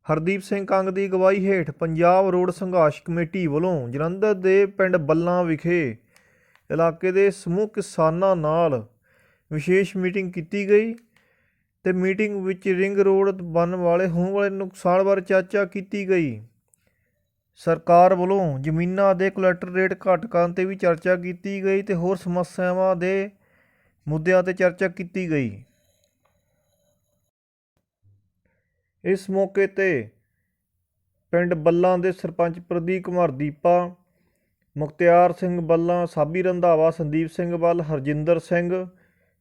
ਹਰਦੀਪ ਸਿੰਘ ਕੰਗ ਦੀ ਅਗਵਾਈ ਹੇਠ ਪੰਜਾਬ ਰੋਡ ਸੰਘਰਸ਼ ਕਮੇਟੀ ਵੱਲੋਂ ਜਲੰਧਰ ਦੇ ਪਿੰਡ ਬੱਲਾਂ ਵਿਖੇ ਇਲਾਕੇ ਦੇ ਸਮੂਹ ਕਿਸਾਨਾਂ ਨਾਲ ਵਿਸ਼ੇਸ਼ ਮੀਟਿੰਗ ਕੀਤੀ ਗਈ ਤੇ ਮੀਟਿੰਗ ਵਿੱਚ ਰਿੰਗ ਰੋਡ ਬਣਨ ਵਾਲੇ ਹੋਣ ਵਾਲੇ ਨੁਕਸਾਨ ਬਾਰੇ ਚਰਚਾ ਕੀਤੀ ਗਈ। ਸਰਕਾਰ ਵੱਲੋਂ ਜ਼ਮੀਨਾਂ ਦੇ ਕਲੈਕਟਰ ਰੇਟ ਘੱਟ ਕਰਨ 'ਤੇ ਵੀ ਚਰਚਾ ਕੀਤੀ ਗਈ ਤੇ ਹੋਰ ਸਮੱਸਿਆਵਾਂ ਦੇ ਮੁੱਦਿਆਂ 'ਤੇ ਚਰਚਾ ਕੀਤੀ ਗਈ। ਇਸ ਮੌਕੇ 'ਤੇ ਪਿੰਡ ਬੱਲਾਂ ਦੇ ਸਰਪੰਚ ਪ੍ਰਦੀਪ ਕੁਮਾਰ ਦੀਪਾ, ਮੁਖਤਿਆਰ ਸਿੰਘ ਬੱਲਾਂ, ਸਾਬੀ ਰੰਧਾਵਾ, ਸੰਦੀਪ ਸਿੰਘ ਬੱਲ, ਹਰਜਿੰਦਰ ਸਿੰਘ,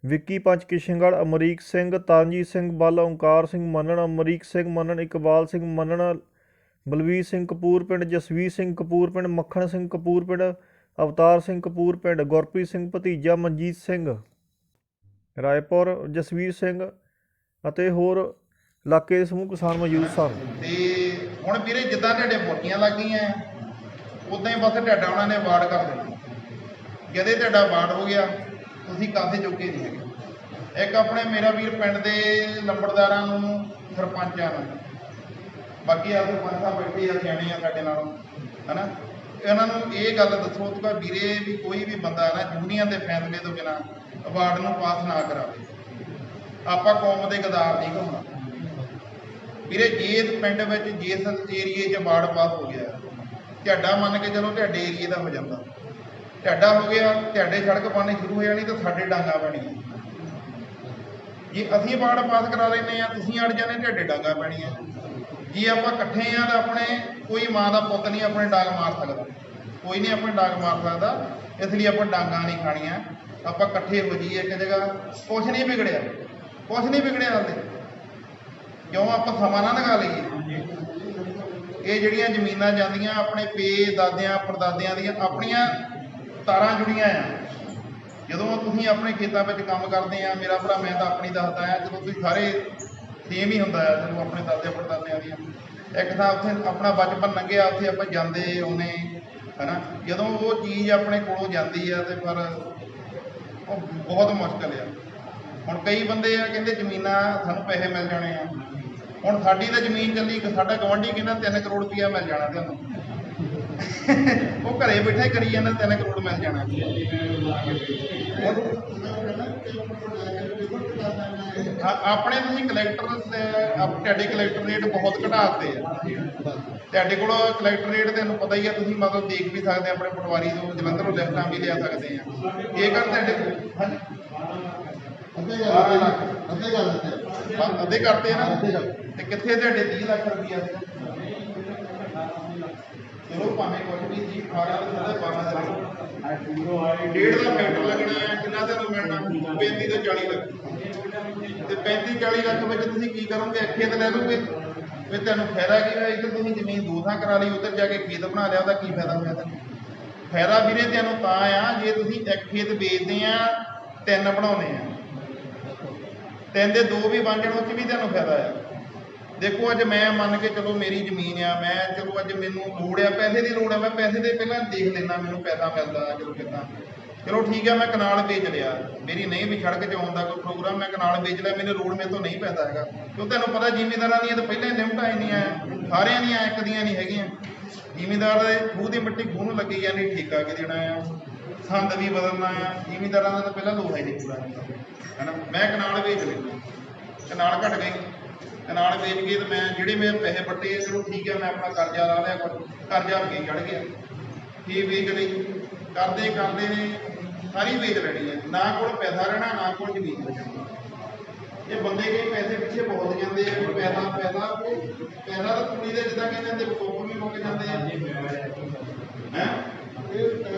ਵਿੱਕੀ ਪੰਚ ਕਿਸ਼ਨਗੜ੍ਹ, ਅਮਰੀਕ ਸਿੰਘ, ਤਾਨਜੀਤ ਸਿੰਘ ਬੱਲ, ਓਂਕਾਰ ਸਿੰਘ ਮੰਨਣ, ਅਮਰੀਕ ਸਿੰਘ ਮੰਨਣ, ਇਕਬਾਲ ਸਿੰਘ ਮੰਨਣ, ਬਲਵੀਰ ਸਿੰਘ ਕਪੂਰ ਪਿੰਡ, ਜਸਵੀਰ ਸਿੰਘ ਕਪੂਰ ਪਿੰਡ, ਮੱਖਣ ਸਿੰਘ ਕਪੂਰ ਪਿੰਡ, ਅਵਤਾਰ ਸਿੰਘ ਕਪੂਰ ਪਿੰਡ, ਗੁਰਪ੍ਰੀਤ ਸਿੰਘ ਭਤੀਜਾ, ਮਨਜੀਤ ਸਿੰਘ ਰਾਏਪੁਰ, ਜਸਵੀਰ ਸਿੰਘ ਅਤੇ ਹੋਰ ਇਲਾਕੇ ਦੇ ਸਮੂਹ ਕਿਸਾਨ ਮੌਜੂਦ ਸਨ। ਤੇ ਹੁਣ ਵੀਰੇ ਜਿੱਦਾਂ ਤੁਹਾਡੇ ਮੋਟੀਆਂ ਲੱਗ ਗਈਆਂ ਉਦਾਂ ਹੀ ਬਸ ਤੁਹਾਡਾ ਉਹਨਾਂ ਨੇ ਵਾਰਡ ਕਰ ਦੇਣਾ। ਜਦੇ ਤੁਹਾਡਾ ਵਾਰਡ ਹੋ ਗਿਆ ਤੁਸੀਂ ਕਾਸੇ ਜੋਗੇ ਨਹੀਂ ਹੈਗੇ। ਇੱਕ ਆਪਣੇ ਮੇਰਾ ਵੀਰ ਪਿੰਡ ਦੇ ਲੰਬੜਦਾਰਾਂ ਨੂੰ, ਸਰਪੰਚਾਂ ਨੂੰ, ਬਾਕੀ ਆ ਸਰਪੰਚ ਸਾਹਿਬ ਬੈਠੇ ਆ ਸਿਆਣੇ ਆ ਸਾਡੇ ਨਾਲੋਂ, ਹਨਾ, ਇਹਨਾਂ ਨੂੰ ਇਹ ਗੱਲ ਦੱਸੋ ਕਿ ਵੀਰੇ ਵੀ ਕੋਈ ਵੀ ਬੰਦਾ ਨਾ ਯੂਨੀਅਨ ਦੇ ਫੈਸਲੇ ਤੋਂ ਬਿਨਾਂ ਵਾਰਡ ਨੂੰ ਪਾਸ ਨਾ ਕਰਾਵੇ। ਆਪਾਂ ਕੌਮ ਦੇ ਗਦਾਰ ਨਹੀਂ ਘੁੰਮਣਾ ਵੀਰੇ। ਜੇ ਪਿੰਡ ਵਿੱਚ ਜਿਸ ਏਰੀਏ 'ਚ ਵਾਰਡ ਪਾਸ ਹੋ ਗਿਆ, ਤੁਹਾਡਾ ਮੰਨ ਕੇ ਚਲੋ ਤੁਹਾਡੇ ਏਰੀਏ ਦਾ ਹੋ ਜਾਂਦਾ, ਤੁਹਾਡਾ ਹੋ ਗਿਆ, ਤੁਹਾਡੇ ਸੜਕ ਬਣਨੀ ਸ਼ੁਰੂ ਹੋ ਜਾਣੀ ਤਾਂ ਸਾਡੇ ਡਾਂਗਾ ਪੈਣੀਆਂ। ਜੇ ਅਸੀਂ ਵਾਰਡ ਪਾਸ ਕਰਾ ਲੈਂਦੇ ਆ, ਤੁਸੀਂ ਅੜ ਜਾਂਦੇ, ਤੁਹਾਡੇ ਡਾਂਗਾ ਪੈਣੀਆਂ। ਜੇ ਆਪਾਂ ਇਕੱਠੇ ਆ ਤਾਂ ਆਪਣੇ ਕੋਈ ਮਾਂ ਦਾ ਪੁੱਤ ਨਹੀਂ ਆਪਣੇ ਡਾਂਗ ਮਾਰ ਸਕਦਾ, ਕੋਈ ਨਹੀਂ ਆਪਣੇ ਡਾਂਗ ਮਾਰ ਸਕਦਾ। ਇਸ ਲਈ ਆਪਾਂ ਡਾਂਗਾ ਨਹੀਂ ਖਾਣੀਆਂ, ਆਪਾਂ ਇਕੱਠੇ ਹੋ ਜਾਈਏ ਇੱਕ ਜਗ੍ਹਾ। ਕੁਛ ਨਹੀਂ ਵਿਗੜਿਆ, ਕੁਛ ਨਹੀਂ ਵਿਗੜਿਆ ਹਾਲੇ, ਕਿਉਂ ਆਪਾਂ ਸਮਾਂ ਨਾ ਲਗਾ ਲਈਏ। ਇਹ ਜਿਹੜੀਆਂ ਜ਼ਮੀਨਾਂ ਜਾਂਦੀਆਂ ਆਪਣੇ ਪੇ ਦਾਦਿਆਂ ਪੜਦਾਦਿਆਂ ਦੀਆਂ ਆਪਣੀਆਂ ਤਾਰਾਂ ਜੁੜੀਆਂ ਆ। ਜਦੋਂ ਤੁਸੀਂ ਆਪਣੇ ਖੇਤਾਂ ਵਿੱਚ ਕੰਮ ਕਰਦੇ ਆ, ਮੇਰਾ ਭਰਾ ਮੈਂ ਤਾਂ ਆਪਣੀ ਦੱਸਦਾ ਆ, ਜਦੋਂ ਤੁਸੀਂ ਸਾਰੇ ਸੇਮ ਹੀ ਹੁੰਦਾ ਆ, ਜਦੋਂ ਆਪਣੇ ਦਾਦੇ ਪੜਦਾਦਿਆਂ ਦੀਆਂ ਇੱਕ ਤਾਂ ਉੱਥੇ ਆਪਣਾ ਬਚਪਨ ਲੰਘਿਆ, ਉੱਥੇ ਆਪਾਂ ਜਾਂਦੇ ਆਉਨੇ, ਹਨਾ। ਜਦੋਂ ਉਹ ਚੀਜ਼ ਆਪਣੇ ਕੋਲੋਂ ਜਾਂਦੀ ਆ ਤੇ ਪਰ ਉਹ ਬਹੁਤ ਮੁਸ਼ਕਿਲ ਆ। ਹੁਣ ਕਈ ਬੰਦੇ ਆ ਕਹਿੰਦੇ ਜ਼ਮੀਨਾਂ ਸਾਨੂੰ ਪੈਸੇ ਮਿਲ ਜਾਣੇ ਆ। ਹੁਣ ਸਾਡੀ ਤਾਂ ਜ਼ਮੀਨ ਚੱਲੀ, ਸਾਡਾ ਗਵਾਂਢੀ ਕਹਿੰਦਾ 3 ਕਰੋੜ ਰੁਪਇਆ ਮਿਲ ਜਾਣਾ ਤੁਹਾਨੂੰ। ਉਹ ਘਰੇ ਬੈਠੇ ਕਰੀ ਜਾਂਦਾ 3 ਕਰੋੜ ਮਿਲ ਜਾਣਾ। ਆਪਣੇ ਤੁਸੀਂ ਕਲੈਕਟਰ ਤੁਹਾਡੇ ਕਲੈਕਟਰ ਰੇਟ ਬਹੁਤ ਘਟਾ ਦਿੱਤੇ ਆ। ਤੁਹਾਡੇ ਕੋਲ ਕਲੈਕਟਰ ਰੇਟ ਤੁਹਾਨੂੰ ਪਤਾ ਹੀ ਆ, ਤੁਸੀਂ ਮਤਲਬ ਦੇਖ ਵੀ ਸਕਦੇ ਆਪਣੇ ਪਟਵਾਰੀ ਤੋਂ ਜਲੰਧਰੋਂ ਲਿਸਟਾਂ ਵੀ ਲਿਆ ਸਕਦੇ ਆ। ਜੇਕਰ ਤੁਹਾਡੇ ਅੱਧੇ ਕਰਤੇ ਨਾ, ਤੇ ਕਿੱਥੇ ਤੁਹਾਡੇ 30 ਲੱਖ ਰੁਪਈਆ ਸੀਗਾ। ਚਲੋ ਭਾਵੇਂ ਕੁਛ ਵੀ ਸੀ, 18 1.5 ਦਾ ਫੈਕਟਰ ਲੱਗਣਾ ਹੈ। ਕਿੰਨਾ ਤੁਹਾਨੂੰ ਮਿਲਣਾ? 35 ਤੋਂ 40 ਲੱਖ। ਤੇ 35-40 ਲੱਖ ਵਿੱਚ ਤੁਸੀਂ ਕੀ ਕਰੋਗੇ? ਖੇਤ ਲੈ ਲਓਗੇ, ਫਿਰ ਤੁਹਾਨੂੰ ਫਾਇਦਾ ਕੀ ਹੋਇਆ? ਇੱਧਰ ਤੁਸੀਂ ਜ਼ਮੀਨ 2 ਥਾਂ ਕਰਾ ਲਈ, ਉੱਧਰ ਜਾ ਕੇ ਖੇਤ ਬਣਾ ਲਿਆ, ਉਹਦਾ ਕੀ ਫਾਇਦਾ ਹੋਇਆ ਤੁਹਾਨੂੰ? ਫਾਇਦਾ ਵੀਰੇ ਤੁਹਾਨੂੰ ਤਾਂ ਆ ਜੇ ਤੁਸੀਂ ਇੱਕ ਖੇਤ ਵੇਚਦੇ ਆ, 3 ਬਣਾਉਂਦੇ ਆ, 3 ਦੇ 2 ਵੀ ਬਣ ਜਾਣ, ਉਹ 'ਚ ਵੀ ਤੁਹਾਨੂੰ ਫਾਇਦਾ ਆ। ਦੇਖੋ ਅੱਜ ਮੈਂ ਮੰਨ ਕੇ ਚਲੋ ਮੇਰੀ ਜ਼ਮੀਨ ਆ, ਮੈਂ ਚਲੋ ਅੱਜ ਮੈਨੂੰ ਲੋੜ ਆ, ਪੈਸੇ ਦੀ ਲੋੜ ਆ, ਮੈਂ ਪੈਸੇ ਦੇ ਪਹਿਲਾਂ ਦੇਖ ਲੈਣਾ ਮੈਨੂੰ ਪੈਸਾ ਮਿਲਦਾ ਚਲੋ ਕਿੱਦਾਂ। ਚਲੋ ਠੀਕ ਆ, ਮੈਂ ਕਨਾਲ ਵੇਚ ਲਿਆ, ਮੇਰੀ ਨਹੀਂ ਵੀ ਸੜਕ 'ਚ ਆਉਣ ਦਾ ਕੋਈ ਪ੍ਰੋਗਰਾਮ, ਮੈਂ ਕਨਾਲ ਵੇਚ ਲਿਆ, ਮੈਨੂੰ ਲੋੜ ਮੇਰੇ ਤੋਂ ਨਹੀਂ ਪੈਸਾ ਹੈਗਾ। ਕਿਉਂ ਤੁਹਾਨੂੰ ਪਤਾ ਜ਼ਿਮੀਂਦਾਰਾਂ ਦੀਆਂ ਤਾਂ ਪਹਿਲਾਂ ਹੀ ਲਿਮਟਾਂ ਇੰਨੀਆਂ ਆ, ਸਾਰਿਆਂ ਦੀਆਂ ਇੱਕ ਦੀਆਂ ਨਹੀਂ ਹੈਗੀਆਂ। ਜ਼ਿਮੀਂਦਾਰ ਦੇ ਖੂਹ ਦੀ ਮਿੱਟੀ ਖੂਹ ਨੂੰ ਲੱਗੀ ਜਾਂਦੀ, ਠੇਕਾ ਕਿ ਦੇਣਾ ਆ, ਸੰਦ ਵੀ ਬਦਲਣਾ ਆ। ਜ਼ਿਮੀਂਦਾਰਾਂ ਦਾ ਤਾਂ ਪਹਿਲਾਂ ਲੋਹਾ ਹੀ ਨਹੀਂ ਪੂਰਾ ਹੁੰਦਾ, ਹੈ ਨਾ। ਮੈਂ ਕਨਾਲ ਵੇਚ ਲਿਆ, ਕਨਾਲ ਘਟ ਗਈ, ਕਨਾਲ ਵੇਚ ਕੇ ਤੇ ਮੈਂ ਜਿਹੜੇ ਮੇਰੇ ਪੈਸੇ ਵੱਟੇ ਆ, ਚਲੋ ਠੀਕ ਆ, ਮੈਂ ਆਪਣਾ ਕਰਜ਼ਾ ਲਾ ਲਿਆ, ਕਰਜ਼ਾ ਅੱਗੇ ਚੜ ਗਿਆ, ਇਹ ਵੇਚ ਲਈ। ਕਰਦੇ ਕਰਦੇ ਨੇ ਸਾਰੀ ਵੇਚ ਲੈਣੀ ਹੈ, ਨਾ ਕੋਲ ਪੈਸਾ ਰਹਿਣਾ, ਨਾ ਕੋਲ ਜ਼ਮੀਨ ਬਚਣੀ। ਇਹ ਬੰਦੇ ਕਈ ਪੈਸੇ ਪਿੱਛੇ ਬਹੁਤ ਜਾਂਦੇ ਆ, ਪੈਸਾ ਪੈਸਾ ਪੈਸਾ ਤਾਂ ਕੁੜੀ ਦੇ ਜਿੱਦਾਂ ਕਹਿੰਦੇ ਹੁੰਦੇ ਕੋਪ ਵੀ ਮੁੱਕ ਜਾਂਦੇ ਆ। ਹੈਂ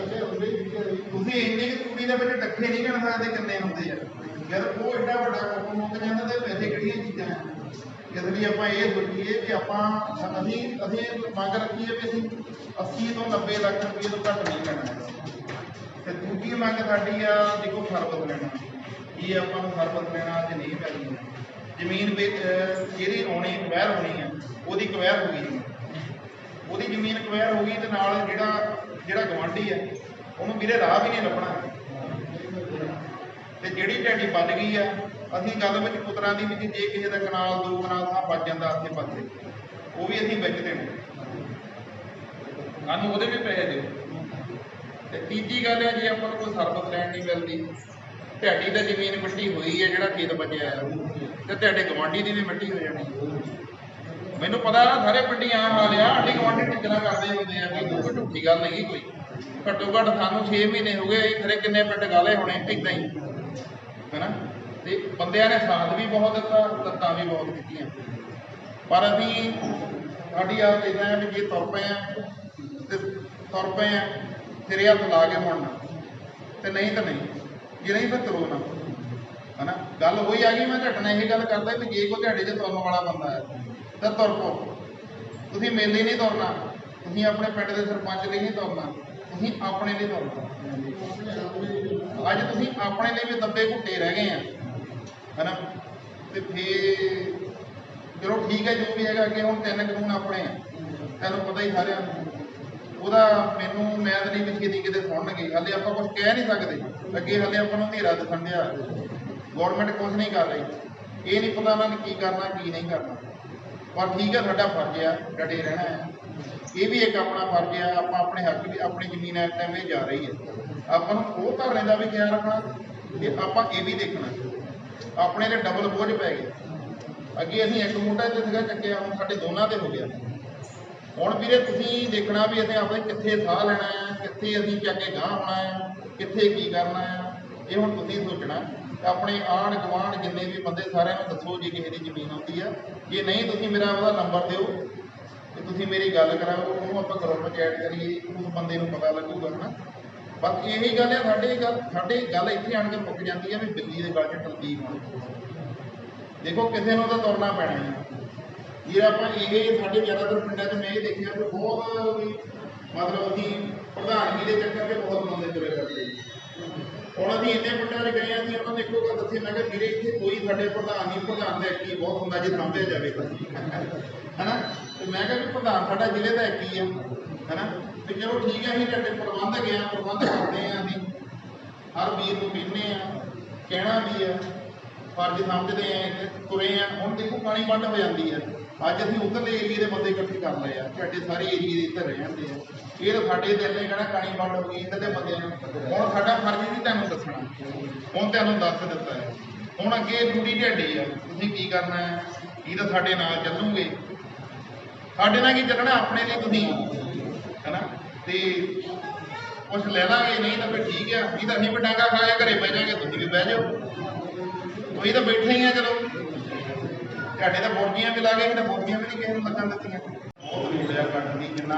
ਤੁਸੀਂ ਇੰਨੀ ਕੁੜੀ ਦੇ ਵਿੱਚ ਟੱਕੇ ਨਹੀਂ ਗਿਣ ਸਕਦੇ ਕਿੰਨੇ ਹੁੰਦੇ ਆ। ਜਦ ਉਹ ਐਡਾ ਵੱਡਾ ਕੋਪ ਮੁੱਕ ਜਾਂਦਾ ਤੇ ਪੈਸੇ ਕਿਹੜੀਆਂ ਚੀਜ਼ਾਂ ਆ। ਇਸ ਲਈ ਆਪਾਂ ਇਹ ਸੋਚੀਏ ਕਿ ਅਸੀਂ ਮੰਗ ਰੱਖੀਏ ਵੀ ਅਸੀਂ 80 ਤੋਂ 90 ਲੱਖ ਰੁਪਏ ਤੋਂ ਘੱਟ ਨਹੀਂ ਲੈਣਾ। ਤੇ ਦੂਜੀ ਮੰਗ ਸਾਡੀ ਆ, ਦੇਖੋ ਸਰਬਤ ਲੈਣਾ, ਇਹ ਆਪਾਂ ਨੂੰ ਸਰਬਤ ਲੈਣਾ ਅੱਜ ਨਹੀਂ ਪੈਣੀ। ਜ਼ਮੀਨ ਜਿਹੜੀ ਆਉਣੀ ਕਵੈਰ ਹੋਣੀ ਆ, ਉਹਦੀ ਕਵੈਰ ਹੋ ਗਈ, ਉਹਦੀ ਜ਼ਮੀਨ ਕਵੈਰ ਹੋ ਗਈ ਤੇ ਨਾਲ ਜਿਹੜਾ ਗਵਾਂਢੀ ਆ ਉਹਨੂੰ ਵੀਰੇ ਰਾਹ ਵੀ ਨਹੀਂ ਲੱਭਣਾ। ਤੇ ਜਿਹੜੀ ਢਾਡੀ ਬਚ ਗਈ ਆ ਅਸੀਂ ਗੱਲ ਵਿੱਚ ਪੁੱਤਰਾਂ ਦੀ ਵੀ ਜੇ ਕਿਸੇ ਦਾ ਕਨਾਲ 2 ਕਨਾਲ ਥਾਂ ਬਚ ਜਾਂਦਾ ਆਸੇ ਪਾਸੇ ਉਹ ਵੀ ਅਸੀਂ ਵਿੱਚ ਦੇਣੇ, ਸਾਨੂੰ ਉਹਦੇ ਵੀ ਪੈਸੇ ਦਿਓ। ਤੇ ਤੀਜੀ ਗੱਲ ਹੈ, ਜੇ ਆਪਾਂ ਨੂੰ ਕੋਈ ਸਰਵਿਸ ਲੈਣ ਨਹੀਂ ਮਿਲਦੀ, ਤੁਹਾਡੀ ਤਾਂ ਜ਼ਮੀਨ ਮਿੱਟੀ ਹੋਈ ਹੈ, ਜਿਹੜਾ ਖੇਤ ਬਚਿਆ ਆ, ਤੇ ਤੁਹਾਡੇ ਗਵਾਂਢੀ ਦੀ ਵੀ ਮਿੱਟੀ ਹੋ ਜਾਣੀ। ਮੈਨੂੰ ਪਤਾ ਸਾਰੇ ਪਿੰਡੀ ਆ ਹਾਲ ਆ, ਸਾਡੀ ਗਵਾਂਢੀ ਟਿੱਚਰਾਂ ਕਰਦੇ ਹੁੰਦੇ ਆ ਕਿ ਕੋਈ ਝੂਠੀ ਗੱਲ ਨਹੀਂ ਕੋਈ। ਘੱਟੋ ਘੱਟ ਸਾਨੂੰ 6 ਮਹੀਨੇ ਹੋ ਗਏ, ਖਰੇ ਕਿੰਨੇ ਪਿੰਡ ਗਾਲੇ ਹੋਣੇ ਏਦਾਂ ਹੀ ਹੈ ਨਾ। ਤੇ ਬੰਦਿਆਂ ਨੇ ਸਾਥ ਵੀ ਬਹੁਤ ਦਿੱਤਾ, ਲੱਤਾਂ ਵੀ ਬਹੁਤ ਕੀਤੀਆਂ, ਪਰ ਅਸੀਂ ਸਾਡੀ ਆਦਤ ਇੱਦਾਂ ਹੈ ਵੀ ਜੇ ਤੁਰ ਪਏ ਆ ਤੇ ਤੁਰ ਪਏ ਆ ਸਿਰੇ ਹੱਥ ਲਾ ਕੇ ਮੁੜਨਾ, ਤੇ ਨਹੀਂ ਤਾਂ ਨਹੀਂ, ਜੇ ਨਹੀਂ ਫਿਰ ਤੁਰੋ ਨਾ, ਹੈ ਨਾ। ਗੱਲ ਉਹੀ ਆ ਗਈ, ਮੈਂ ਤੁਹਾਡੇ ਨਾਲ ਇਹ ਗੱਲ ਕਰਦਾ ਵੀ ਜੇ ਕੋਈ ਤੁਹਾਡੇ 'ਚ ਤੁਰਨ ਵਾਲਾ ਬੰਦਾ ਹੈ ਤਾਂ ਤੁਰ ਪਓ। ਤੁਸੀਂ ਮੇਲੇ ਨਹੀਂ ਤੁਰਨਾ, ਤੁਸੀਂ ਆਪਣੇ ਪਿੰਡ ਦੇ ਸਰਪੰਚ ਲਈ ਨਹੀਂ ਤੁਰਨਾ, ਤੁਸੀਂ ਆਪਣੇ ਲਈ ਤੁਰਨਾ। ਅੱਜ ਤੁਸੀਂ ਆਪਣੇ ਲਈ ਵੀ ਦੱਬੇ ਘੁੱਟੇ ਰਹਿ ਗਏ ਆ, ਹੈ ਨਾ। ਤੇ ਫੇਰ ਚਲੋ ਠੀਕ ਹੈ, ਜੋ ਵੀ ਹੈਗਾ। ਅੱਗੇ ਹੁਣ 3 ਕਾਨੂੰਨ ਆਪਣੇ ਆ, ਤੁਹਾਨੂੰ ਪਤਾ ਹੀ ਸਾਰਿਆਂ ਨੂੰ। ਉਹਦਾ ਮੈਨੂੰ ਮੈਂ ਤਾਂ ਨਹੀਂ ਵੀ ਛੇਤੀ ਕਿਤੇ ਸੁਣਨਗੇ, ਹਾਲੇ ਆਪਾਂ ਕੁਝ ਕਹਿ ਨਹੀਂ ਸਕਦੇ। ਅੱਗੇ ਹਾਲੇ ਆਪਾਂ ਨੂੰ ਹਨੇਰਾ ਦਿਖਣ ਡਿਆ, ਗੌਰਮੈਂਟ ਕੁਝ ਨਹੀਂ ਕਰ ਰਹੀ, ਇਹ ਨਹੀਂ ਪਤਾ ਉਹਨਾਂ ਨੇ ਕੀ ਕਰਨਾ ਕੀ ਨਹੀਂ ਕਰਨਾ। ਪਰ ਠੀਕ ਹੈ, ਸਾਡਾ ਫਰਜ਼ ਆ ਡਟੇ ਰਹਿਣਾ ਹੈ, ਇਹ ਵੀ ਇੱਕ ਆਪਣਾ ਫਰਜ਼ ਆ। ਆਪਾਂ ਆਪਣੇ ਹੱਕ ਵੀ, ਆਪਣੀ ਜ਼ਮੀਨ ਇਸ ਟਾਈਮ ਇਹ ਜਾ ਰਹੀ ਹੈ, ਆਪਾਂ ਨੂੰ ਉਹ ਧਰਨੇ ਦਾ ਵੀ ਖਿਆਲ ਰੱਖਣਾ ਤੇ ਆਪਾਂ ਇਹ ਵੀ ਦੇਖਣਾ। ਆਪਣੇ ਤੇ ਡਬਲ ਬੋਝ ਪੈ ਗਿਆ। ਅੱਗੇ ਅਸੀਂ ਇੱਕ ਮੁੰਡਾ ਤੇ ਸੀਗਾ ਚੱਕਿਆ, ਹੁਣ ਸਾਡੇ ਦੋਨਾਂ ਤੇ ਹੋ ਗਿਆ। ਹੁਣ ਵੀਰੇ ਤੁਸੀਂ ਦੇਖਣਾ ਵੀ ਅਸੀਂ ਆਪਣੇ ਕਿੱਥੇ ਸਾਹ ਲੈਣਾ ਆ, ਕਿੱਥੇ ਅਸੀਂ ਚੱਕ ਕੇ ਗਾਂਹ ਹੋਣਾ ਆ, ਕਿੱਥੇ ਕੀ ਕਰਨਾ ਆ, ਇਹ ਹੁਣ ਤੁਸੀਂ ਸੋਚਣਾ। ਆਪਣੇ ਆਂਢ ਗੁਆਂਢ ਜਿੰਨੇ ਵੀ ਬੰਦੇ ਸਾਰਿਆਂ ਨੂੰ ਦੱਸੋ ਜੇ ਕਿਸੇ ਦੀ ਜ਼ਮੀਨ ਆਉਂਦੀ ਆ। ਜੇ ਨਹੀਂ ਤੁਸੀਂ ਮੇਰਾ ਉਹਦਾ ਨੰਬਰ ਦਿਓ ਤੇ ਤੁਸੀਂ ਮੇਰੀ ਗੱਲ ਕਰਾਓ, ਉਹਨੂੰ ਆਪਾਂ ਗਰੁੱਪ 'ਚ ਐਡ ਕਰੀਏ, ਉਸ ਬੰਦੇ ਨੂੰ ਪਤਾ ਲੱਗੂਗਾ, ਹੈ ਨਾ। ਬਸ ਇਹੀ ਗੱਲ ਹੈ, ਸਾਡੇ ਗੱਲ ਇੱਥੇ ਆਣ ਕੇ ਮੁੱਕ ਜਾਂਦੀ ਹੈ ਵੀ ਬਿੱਲੀ ਦੇ ਗਲ 'ਚ ਟਲਦੀ ਹੋਣ। ਦੇਖੋ ਕਿਸੇ ਨੂੰ ਤਾਂ ਤੁਰਨਾ ਪੈਣਾ ਹੈ। ਜੇ ਆਪਾਂ ਇਹ ਸਾਡੇ ਜ਼ਿਆਦਾਤਰ ਪਿੰਡਾਂ 'ਚ ਮੈਂ ਇਹ ਦੇਖਿਆ ਕਿ ਬਹੁਤ ਵੀ ਮਤਲਬ ਅਸੀਂ ਪ੍ਰਧਾਨਗੀ ਦੇ ਚੱਕਰ 'ਚ ਬਹੁਤ ਬੰਦੇ ਤੁਰੇ ਕਰਦੇ। ਹੁਣ ਅਸੀਂ ਇੰਨੇ ਪਿੰਡਾਂ 'ਚ ਗਏ ਹਾਂ, ਅਸੀਂ ਉਹਨਾਂ ਨੂੰ ਇੱਕੋ ਗੱਲ ਦੱਸੀ, ਮੈਂ ਕਿਹਾ ਵੀਰੇ ਇੱਥੇ ਕੋਈ ਸਾਡੇ ਪ੍ਰਧਾਨ ਨਹੀਂ, ਪ੍ਰਧਾਨ ਦਾ ਇੱਕ ਹੀ ਬਹੁਤ ਹੁੰਦਾ ਜੇ ਸਾਂਭਿਆ ਜਾਵੇ ਤਾਂ, ਹੈ ਨਾ। ਤੇ ਮੈਂ ਕਿਹਾ ਵੀ ਪ੍ਰਧਾਨ ਸਾਡਾ ਜ਼ਿਲ੍ਹੇ ਦਾ ਇੱਕ ਹੀ ਆ, ਹੈ ਨਾ। ਤੇ ਚਲੋ ਠੀਕ ਹੈ, ਅਸੀਂ ਤੁਹਾਡੇ ਪ੍ਰਬੰਧਕ ਆ, ਪ੍ਰਬੰਧ ਕਰਦੇ ਹਾਂ, ਅਸੀਂ ਹਰ ਵੀਰ ਨੂੰ ਕਹਿੰਦੇ ਆ, ਕਹਿਣਾ ਵੀ ਆ, ਫਰਜ਼ ਸਮਝਦੇ ਆ, ਤੁਰੇ ਆ। ਹੁਣ ਦੇਖੋ ਪਾਣੀ ਵੰਡ ਹੋ ਜਾਂਦੀ ਹੈ, ਅੱਜ ਅਸੀਂ ਉੱਧਰਲੇ ਏਰੀਏ ਦੇ ਬੰਦੇ ਇਕੱਠੇ ਕਰ ਲਏ ਆ, ਤੁਹਾਡੇ ਸਾਰੇ ਏਰੀਏ ਦੇ ਇੱਧਰ ਰਹਿੰਦੇ ਆ, ਇਹ ਤਾਂ ਸਾਡੇ ਦਿਲ ਨੇ ਕਹਿਣਾ ਕਾਣੀ ਵੰਡ ਹੋ ਗਈ ਇੱਧਰ ਦੇ ਬੰਦਿਆਂ ਨੂੰ। ਹੁਣ ਸਾਡਾ ਫਰਜ਼ ਨਹੀਂ ਤੁਹਾਨੂੰ ਦੱਸਣਾ, ਹੁਣ ਤੁਹਾਨੂੰ ਦੱਸ ਦਿੱਤਾ ਹੈ। ਹੁਣ ਅੱਗੇ ਡਿਊਟੀ ਤੁਹਾਡੀ ਆ, ਤੁਸੀਂ ਕੀ ਕਰਨਾ ਹੈ। ਇਹ ਤਾਂ ਸਾਡੇ ਨਾਲ ਚੱਲੂਗੇ, ਸਾਡੇ ਨਾਲ ਕੀ ਚੱਲਣਾ, ਆਪਣੇ ਲਈ ਤੁਸੀਂ, ਹੈ ਨਾ। ਤੇ ਕੁਛ ਲੈ ਲਾਂਗੇ, ਨਹੀਂ ਤਾਂ ਫਿਰ ਠੀਕ ਆ, ਨਹੀਂ ਤਾਂ ਅਸੀਂ ਪਟਾਂਗਾ ਖਾ ਕੇ ਘਰੇ ਬਹਿ ਜਾਵਾਂਗੇ, ਤੁਸੀਂ ਵੀ ਬਹਿ ਜਾਓ, ਤੁਸੀਂ ਤਾਂ ਬੈਠੇ ਹੀ ਆ। ਚਲੋ ਤੁਹਾਡੇ ਤਾਂ ਬੋਰਗੀਆਂ ਵੀ ਲਾ ਗਏ, ਤਾਂ ਬੋਰਗੀਆਂ ਵੀ ਨਹੀਂ ਕਿਸੇ ਨੂੰ ਲੱਗਣ ਦਿੱਤੀਆਂ। ਬਹੁਤ ਲੋੜ ਆ ਕੱਟ ਦੀ, ਜਿੰਨਾ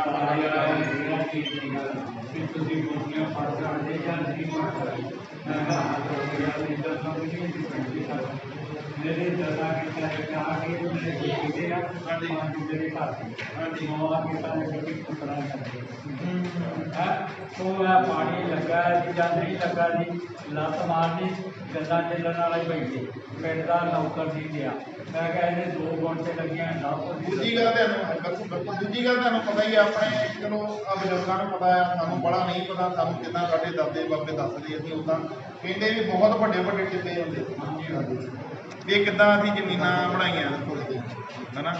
ਮੇਰੇ ਦਾਦਾ ਕੀਤਾ ਹੈ ਆ ਕੇ ਉਹਨੇ ਜਿਹੜੇ ਆ ਜਿਹੜੇ ਘਰ ਹਾਂਜੀ ਉਹ ਆ ਕੇ ਸਾਰੇ ਕੋਈ ਕੁਤਰਾ ਕਰਦੇ ਹੈ। ਉਹ ਆ ਪਾਣੀ ਲੱਗਾ ਜਾਂ ਨਹੀਂ ਲੱਗਾ ਜੀ, ਲੱਤ ਮਾਰਨੀ ਗੰਦਾ ਚੱਲਣ ਵਾਲਾ ਹੀ ਬੈਠੇ ਪਿੰਡ ਦਾ ਨੌਕਰ ਸੀ ਗਿਆ। ਮੈਂ ਕਿਹਾ ਇਹਨੇ 2 ਘੰਟੇ ਲੱਗੀਆਂ ਨਾ। ਦੂਜੀ ਗੱਲ ਦੂਜੀ ਗੱਲ ਤੁਹਾਨੂੰ ਪਤਾ ਹੀ ਆ, ਆਪਣੇ ਚਲੋ ਆ ਬਜ਼ੁਰਗਾਂ ਨੂੰ ਪਤਾ ਆ, ਸਾਨੂੰ ਬੜਾ ਨਹੀਂ ਪਤਾ। ਸਾਨੂੰ ਕਿੱਦਾਂ ਸਾਡੇ ਦਾਦੇ ਬਾਬੇ ਦੱਸਦੇ, ਅਸੀਂ ਉੱਦਾਂ ਕਹਿੰਦੇ ਵੀ ਬਹੁਤ ਵੱਡੇ ਵੱਡੇ ਟਿੱਬੇ ਹੁੰਦੇ ਵੀ ਕਿੱਦਾਂ ਅਸੀਂ ਜ਼ਮੀਨਾਂ ਬਣਾਈਆਂ, ਹੈ ਨਾ।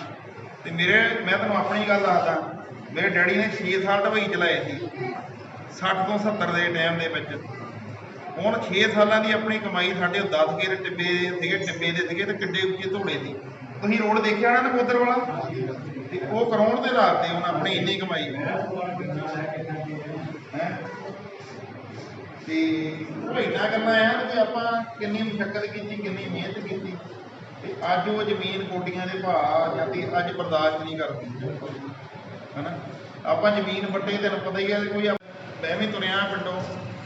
ਤੇ ਮੈਂ ਤੁਹਾਨੂੰ ਆਪਣੀ ਗੱਲ ਦੱਸਦਾ, ਮੇਰੇ ਡੈਡੀ ਨੇ 6 ਸਾਲ ਢਵਾਈ ਚਲਾਏ ਸੀ 60 ਤੋਂ 70 ਦੇ ਟਾਈਮ ਦੇ ਵਿੱਚ। ਹੁਣ 6 ਸਾਲਾਂ ਦੀ ਆਪਣੀ ਕਮਾਈ ਸਾਡੇ 10 ਗੇਰ ਟਿੱਬੇ ਦੇ ਸੀਗੇ ਤੇ ਕਿੱਡੇ ਉੱਚੇ ਧੋੜੇ ਸੀ। ਤੁਸੀਂ ਰੋਡ ਦੇਖਿਆ ਨਾ ਨਕੋਦਰ ਵਾਲਾ, ਤੇ ਉਹ ਕਰਾਉਣ ਦੇ ਆਧਾਰ ਤੇ ਹੁਣ ਆਪਣੀ ਇੰਨੀ ਕਮਾਈ ਹੈ। ਤੇ ਉਹ ਇੰਨਾ ਕਰਨਾ ਆ ਕਿ ਆਪਾਂ ਕਿੰਨੀ ਮੁਸ਼ੱਕਤ ਕੀਤੀ, ਕਿੰਨੀ ਮਿਹਨਤ ਕੀਤੀ, ਤੇ ਅੱਜ ਉਹ ਜ਼ਮੀਨ ਕੋਡੀਆਂ ਦੇ ਭਾਅ ਜਾਂਦੀ, ਅੱਜ ਬਰਦਾਸ਼ਤ ਨਹੀਂ ਕਰਦੀ, ਹੈ ਨਾ। ਆਪਾਂ ਜ਼ਮੀਨ ਵੱਟੇ, ਤੈਨੂੰ ਪਤਾ ਹੀ ਹੈ, ਕੋਈ ਮੈਂ ਵੀ ਤੁਰਿਆ ਪਿੰਡੋਂ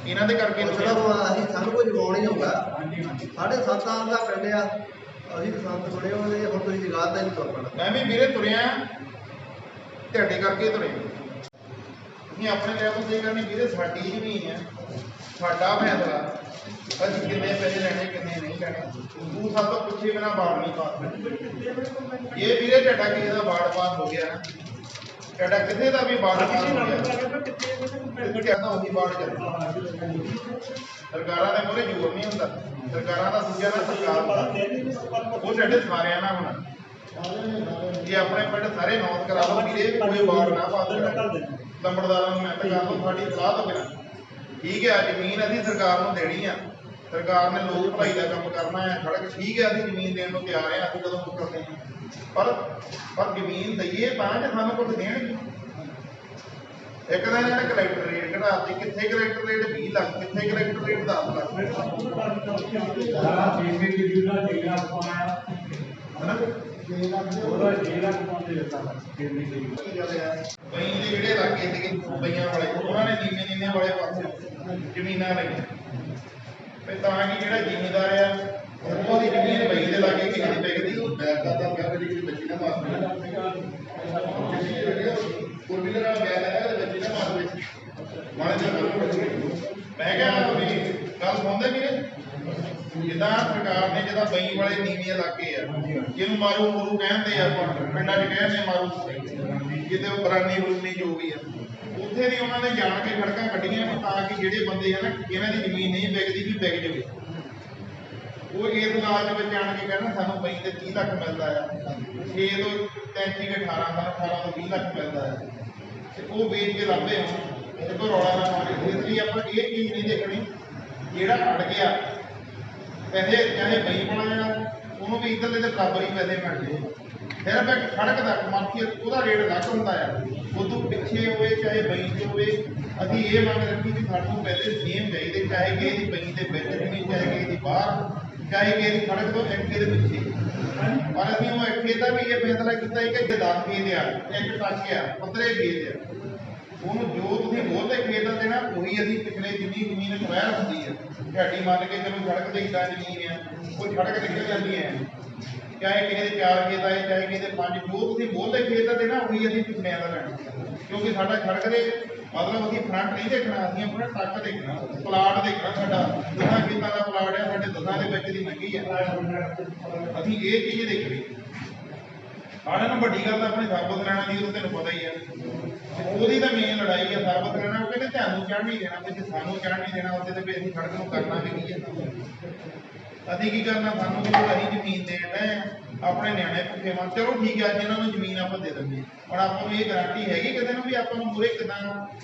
ਇਹਨਾਂ ਦੇ ਕਰਕੇ। ਅਸੀਂ ਸਾਨੂੰ ਕੋਈ ਜਗਾਉਣ ਹੀ ਹੋਊਗਾ, 7.5 ਸਾਲ ਦਾ ਪਿੰਡ ਆ, ਅਸੀਂ ਤਾਂ ਸੰਤ ਬੜੇ ਹੋਏ, ਹੁਣ ਤੁਸੀਂ ਜਗਾਤਾ ਨਹੀਂ ਤੁਰ ਪੈਣਾ। ਮੈਂ ਵੀ ਵੀਰੇ ਤੁਰਿਆ ਤੁਹਾਡੇ ਕਰਕੇ ਤੁਰੇ। ਅਸੀਂ ਆਪਣੇ ਲੈਵਲ ਤੇ ਕਰਨੀ ਵੀਰੇ, ਸਾਡੀ ਜ਼ਮੀਨ ਆ, ਸਾਡਾ ਫੈਸਲਾ, ਅਸੀਂ ਕਿੰਨੇ ਪੈਸੇ ਲੈਣੇ ਕਿੰਨੇ ਨਹੀਂ ਲੈਣੇ। ਤੂੰ ਸਭ ਤੋਂ ਪੁੱਛੇ ਬਿਨਾਂ ਬਾੜ ਨਹੀਂ ਪਾ ਸਕਦਾ। ਇਹ ਵੀਰੇ ਤੁਹਾਡਾ ਕਿਸੇ ਦਾ ਬਾੜ ਪਾਸ ਹੋ ਗਿਆ ਨਾ, ਤੁਹਾਡਾ ਕਿਸੇ ਦਾ ਵੀ ਬਾੜ ਮਾਰ ਹੋ ਗਿਆ ਕਿੱਥੇ ਕਹਿੰਦਾ ਉਹੀ ਬਾੜ ਚੱਲਦਾ। ਸਰਕਾਰਾਂ ਦੇ ਮੂਹਰੇ ਜ਼ੋਰ ਨਹੀਂ ਹੁੰਦਾ, ਸਰਕਾਰਾਂ ਦਾ ਦੂਜਾ ਨਾ ਸਰਕਾਰ ਹੁੰਦਾ। ਉਹ ਸਾਡੇ ਸਾਰਿਆਂ ਨਾਲ ਹੋਣਾ। ਜੇ ਆਪਣੇ ਪਿੰਡ ਸਾਰੇ ਨੌਤ ਕਰਾ ਲਓ ਵੀਰੇ ਕੋਈ ਬਾੜ ਨਾ ਪਾ ਦੇਣਾ, ਲੰਬੜਦਾਰਾਂ ਨੂੰ ਮਿਹਨਤ ਕਰ ਲਓ ਸਾਡੀ ਸਲਾਹ ਤੋਂ ਬਿਨਾਂ। ਠੀਕ ਹੈ, ਜ਼ਮੀਨ ਅਸੀਂ ਸਰਕਾਰ ਨੂੰ ਦੇਣੀ ਆ, ਸਰਕਾਰ ਨੇ ਲੋਕ ਭਲਾਈ ਦਾ ਕੰਮ ਕਰਨਾ ਹੈ, ਸੜਕ ਠੀਕ ਹੈ, ਅਸੀਂ ਜ਼ਮੀਨ ਦੇਣ ਨੂੰ ਤਿਆਰ ਹਾਂ, ਅਸੀਂ ਕਦੋਂ ਮੁੱਕਰਦੇ ਹਾਂ। ਪਰ ਜ਼ਮੀਨ ਦਈਏ ਤਾਂ ਜੇ ਸਾਨੂੰ ਕੁਝ ਦੇਣਗੇ। ਇੱਕ ਦਿਨ ਇਹਨਾਂ ਨੇ ਕਲੈਕਟਰ ਰੇਟ ਘਟਾਤੀ, ਕਿੱਥੇ ਕਲੈਕਟਰ ਰੇਟ 20 ਲੱਖ, ਕਿੱਥੇ ਕਲੈਕਟਰ ਰੇਟ 10 ਲੱਖ। ਬਈ ਦੇ ਜਿਹੜੇ ਇਲਾਕੇ ਸੀਗੇ ਬਈਆਂ ਵਾਲੇ, ਉਹਨਾਂ ਨੇ ਨੀਵੇਂ ਵਾਲੇ ਪਾਸੇ ਜ਼ਮੀਨਾਂ ਲਈਆਂ ਤਾਂ ਕਿ ਜਿਹੜਾ ਜ਼ਿਮੀਂਦਾਰ ਆ ਉਹਦੀ ਜ਼ਮੀਨ ਬਈ ਦੇ ਲਾਗੇ ਕਿਸੇ ਦੀ ਵਿਕਦੀ ਬੈਕ ਦਾ ਜਿਹੜੀ ਬੱਚੀ ਨਾ ਮਾਰਦੀ ਕੋਰਬੀਲਰ ਵਾਲਾ ਬੈਗ ਹੈ ਬੱਚੀ ਨਾ ਮਾਰਦੇ ਮਾਰੇ ਦੇ। ਮੈਂ ਕਿਹਾ ਵੀ ਗੱਲ ਸੁਣਦੇ ਵੀਰੇ, ਜਿੱਦਾਂ ਸਰਕਾਰ ਨੇ ਜਿਹਦਾ ਬਈ ਵਾਲੇ ਨੀਵੇਂ ਇਲਾਕੇ ਆ ਜਿਹਨੂੰ ਮਾਰੂ ਮਰੂ ਕਹਿੰਦੇ ਆ, ਪਿੰਡਾਂ 'ਚ ਕਹਿੰਦੇ ਮਾਰੂ ਕਿਤੇ ਉਹ ਬਰਾਨੀ ਬਰੂਨੀ ਜੋ ਵੀ ਆ, ਉੱਥੇ ਦੀ ਉਹਨਾਂ ਨੇ ਜਾਣ ਕੇ ਸੜਕਾਂ ਕੱਢੀਆਂ ਨੇ ਤਾਂ ਕਿ ਜਿਹੜੇ ਬੰਦੇ ਆ ਨਾ ਇਹਨਾਂ ਦੀ ਜ਼ਮੀਨ ਨਹੀਂ ਵਿਕਦੀ ਵੀ ਵਿਕ ਜਾਵੇ। ਉਹ ਇਸ ਲਾਲਚ ਵਿੱਚ ਆਣ ਕੇ ਕਹਿੰਦਾ ਸਾਨੂੰ ਬਈ ਤੇ 30 ਲੱਖ ਮਿਲਦਾ ਆ, 6 ਤੋਂ 33 ਕੇ 18 ਤੋਂ 20 ਲੱਖ ਮਿਲਦਾ ਆ, ਤੇ ਉਹ ਵੇਚ ਕੇ ਲੱਭਦੇ ਹੁਣ ਇਹ ਕੋਈ ਰੌਲਾ ਨਾ ਪਾਵੇ। ਇਸ ਲਈ ਆਪਾਂ ਇਹ ਚੀਜ਼ ਨਹੀਂ ਦੇਖਣੀ ਜਿਹੜਾ ਅੜ ਗਿਆ ਪੈਸੇ ਚਾਹੇ ਬਈ ਵਾਲਾ ਉਹਨੂੰ ਵੀ ਇੱਧਰਲੇ ਦੇ ਬਰਾਬਰ ਹੀ ਪੈਸੇ ਮਿਲਦੇ। ਫਿਰ ਮੈਂ ਸੜਕ ਦਾ ਮਾਰਕੀ ਉਹਦਾ ਰੇਟ ਅਲੱਗ ਹੁੰਦਾ ਆ, ਉਦੋਂ ਪਿੱਛੇ ਹੋਵੇ ਚਾਹੇ ਬਈ ਤੇ ਹੋਵੇ। ਅਸੀਂ ਇਹ ਮੰਗ ਰੱਖੀ ਕਿ ਸਾਨੂੰ ਪੈਸੇ ਸੇਮ ਚਾਹੀਦੇ, ਚਾਹੇ ਕਿਸੇ ਦੀ ਬਈ ਦੇ ਵਿੱਚ ਜ਼ਮੀਨ, ਚਾਹੇ ਕਿਸੇ ਦੀ ਬਾਹਰ, ਚਾਹੇ ਕਿਸੇ ਦੀ ਸੜਕ ਤੋਂ ਅੱਗੇ ਦੇ ਪਿੱਛੇ। ਪਰ ਅਸੀਂ ਉਹ ਅੱਗੇ ਦਾ ਵੀ ਇਹ ਫੈਸਲਾ ਕੀਤਾ ਕਿ ਜੇ 10 ਖੇਤ ਆ, ਇੱਕ ਟੱਕ ਆ, 15 ਖੇਤ ਆ, ਉਹਨੂੰ ਜੋ ਤੁਸੀਂ ਬੋਲਦੇ ਖੇਤ ਦਾ ਦੇਣਾ ਉਹੀ ਅਸੀਂ ਪਿਛਲੇ ਜਿੰਨੀ ਜ਼ਮੀਨ ਸਵੈਰ ਹੁੰਦੀ ਹੈ ਝਾੜੀ ਮੰਨ ਕੇ ਚਲੋ ਸੜਕ ਤੇ ਇੱਦਾਂ ਜ਼ਮੀਨ ਆ ਉਹ ਸੜਕ ਨਿਕਲ ਜਾਂਦੀ ਹੈ, ਚਾਹੇ ਕਿਸੇ ਦੇ 4 ਖੇਤ ਆਏ ਚਾਹੇ ਕਿਸੇ ਦੇ 5, ਜੋ ਤੁਸੀਂ ਬੋਲਦੇ ਖੇਤ ਦਾ ਦੇਣਾ ਉਹੀ ਅਸੀਂ ਪਿਛਲਿਆਂ ਦਾ ਲੈਣਾ। ਕਿਉਂਕਿ ਸਾਡਾ ਸੜਕ ਦੇ ਮਤਲਬ ਅਸੀਂ ਫਰੰਟ ਨਹੀਂ ਦੇਖਣਾ, ਅਸੀਂ ਆਪਣਾ ਟੱਕ ਦੇਖਣਾ, ਪਲਾਟ ਦੇਖਣਾ। ਸਾਡਾ 10 ਖੇਤਾਂ ਦਾ ਪਲਾਟ ਆ, ਸਾਡੇ 10 ਦੇ ਵਿੱਚ ਦੀ ਲੰਘੀ ਆ, ਅਸੀਂ ਇਹ ਚੀਜ਼ ਦੇਖਣੀ। ਸਾਰਿਆਂ ਨੂੰ ਵੱਡੀ ਗੱਲ ਤਾਂ ਆਪਣੀ ਸਰਬਤ ਲੈਣਾ ਦੀ, ਉਹ ਤੈਨੂੰ ਪਤਾ ਹੀ ਆ, ਉਹਦੀ ਤਾਂ ਮੇਨ ਲੜਾਈ ਆ ਸਰਬਤ ਲੈਣਾ। ਉਹ ਕਹਿੰਦੇ ਤੁਹਾਨੂੰ ਚੜ੍ਹ ਨਹੀਂ ਦੇਣਾ, ਜੇ ਸਾਨੂੰ ਚੜ੍ਹ ਨਹੀਂ ਦੇਣਾ ਉਹਦੇ ਤੇ ਅਸੀਂ ਸੜਕ ਨੂੰ ਕਰਨਾ ਵੀ ਕੀ ਆ, ਅਸੀਂ ਕੀ ਕਰਨਾ। ਸਾਨੂੰ ਜਦੋਂ ਅਸੀਂ ਜ਼ਮੀਨ ਦੇਣ ਡਏ ਆਪਣੇ ਨਿਆਣੇ ਭੁੱਖੇ ਮਰ, ਚਲੋ ਠੀਕ ਆ ਜਿਹਨਾਂ ਨੂੰ ਜ਼ਮੀਨ ਆਪਾਂ ਦੇ ਦਿੰਦੇ, ਪਰ ਆਪਾਂ ਨੂੰ ਇਹ ਗਾਰੰਟੀ ਹੈਗੀ ਕਿਸੇ ਨੂੰ ਵੀ ਆਪਾਂ ਨੂੰ ਮੂਹਰੇ ਕਿੱਦਾਂ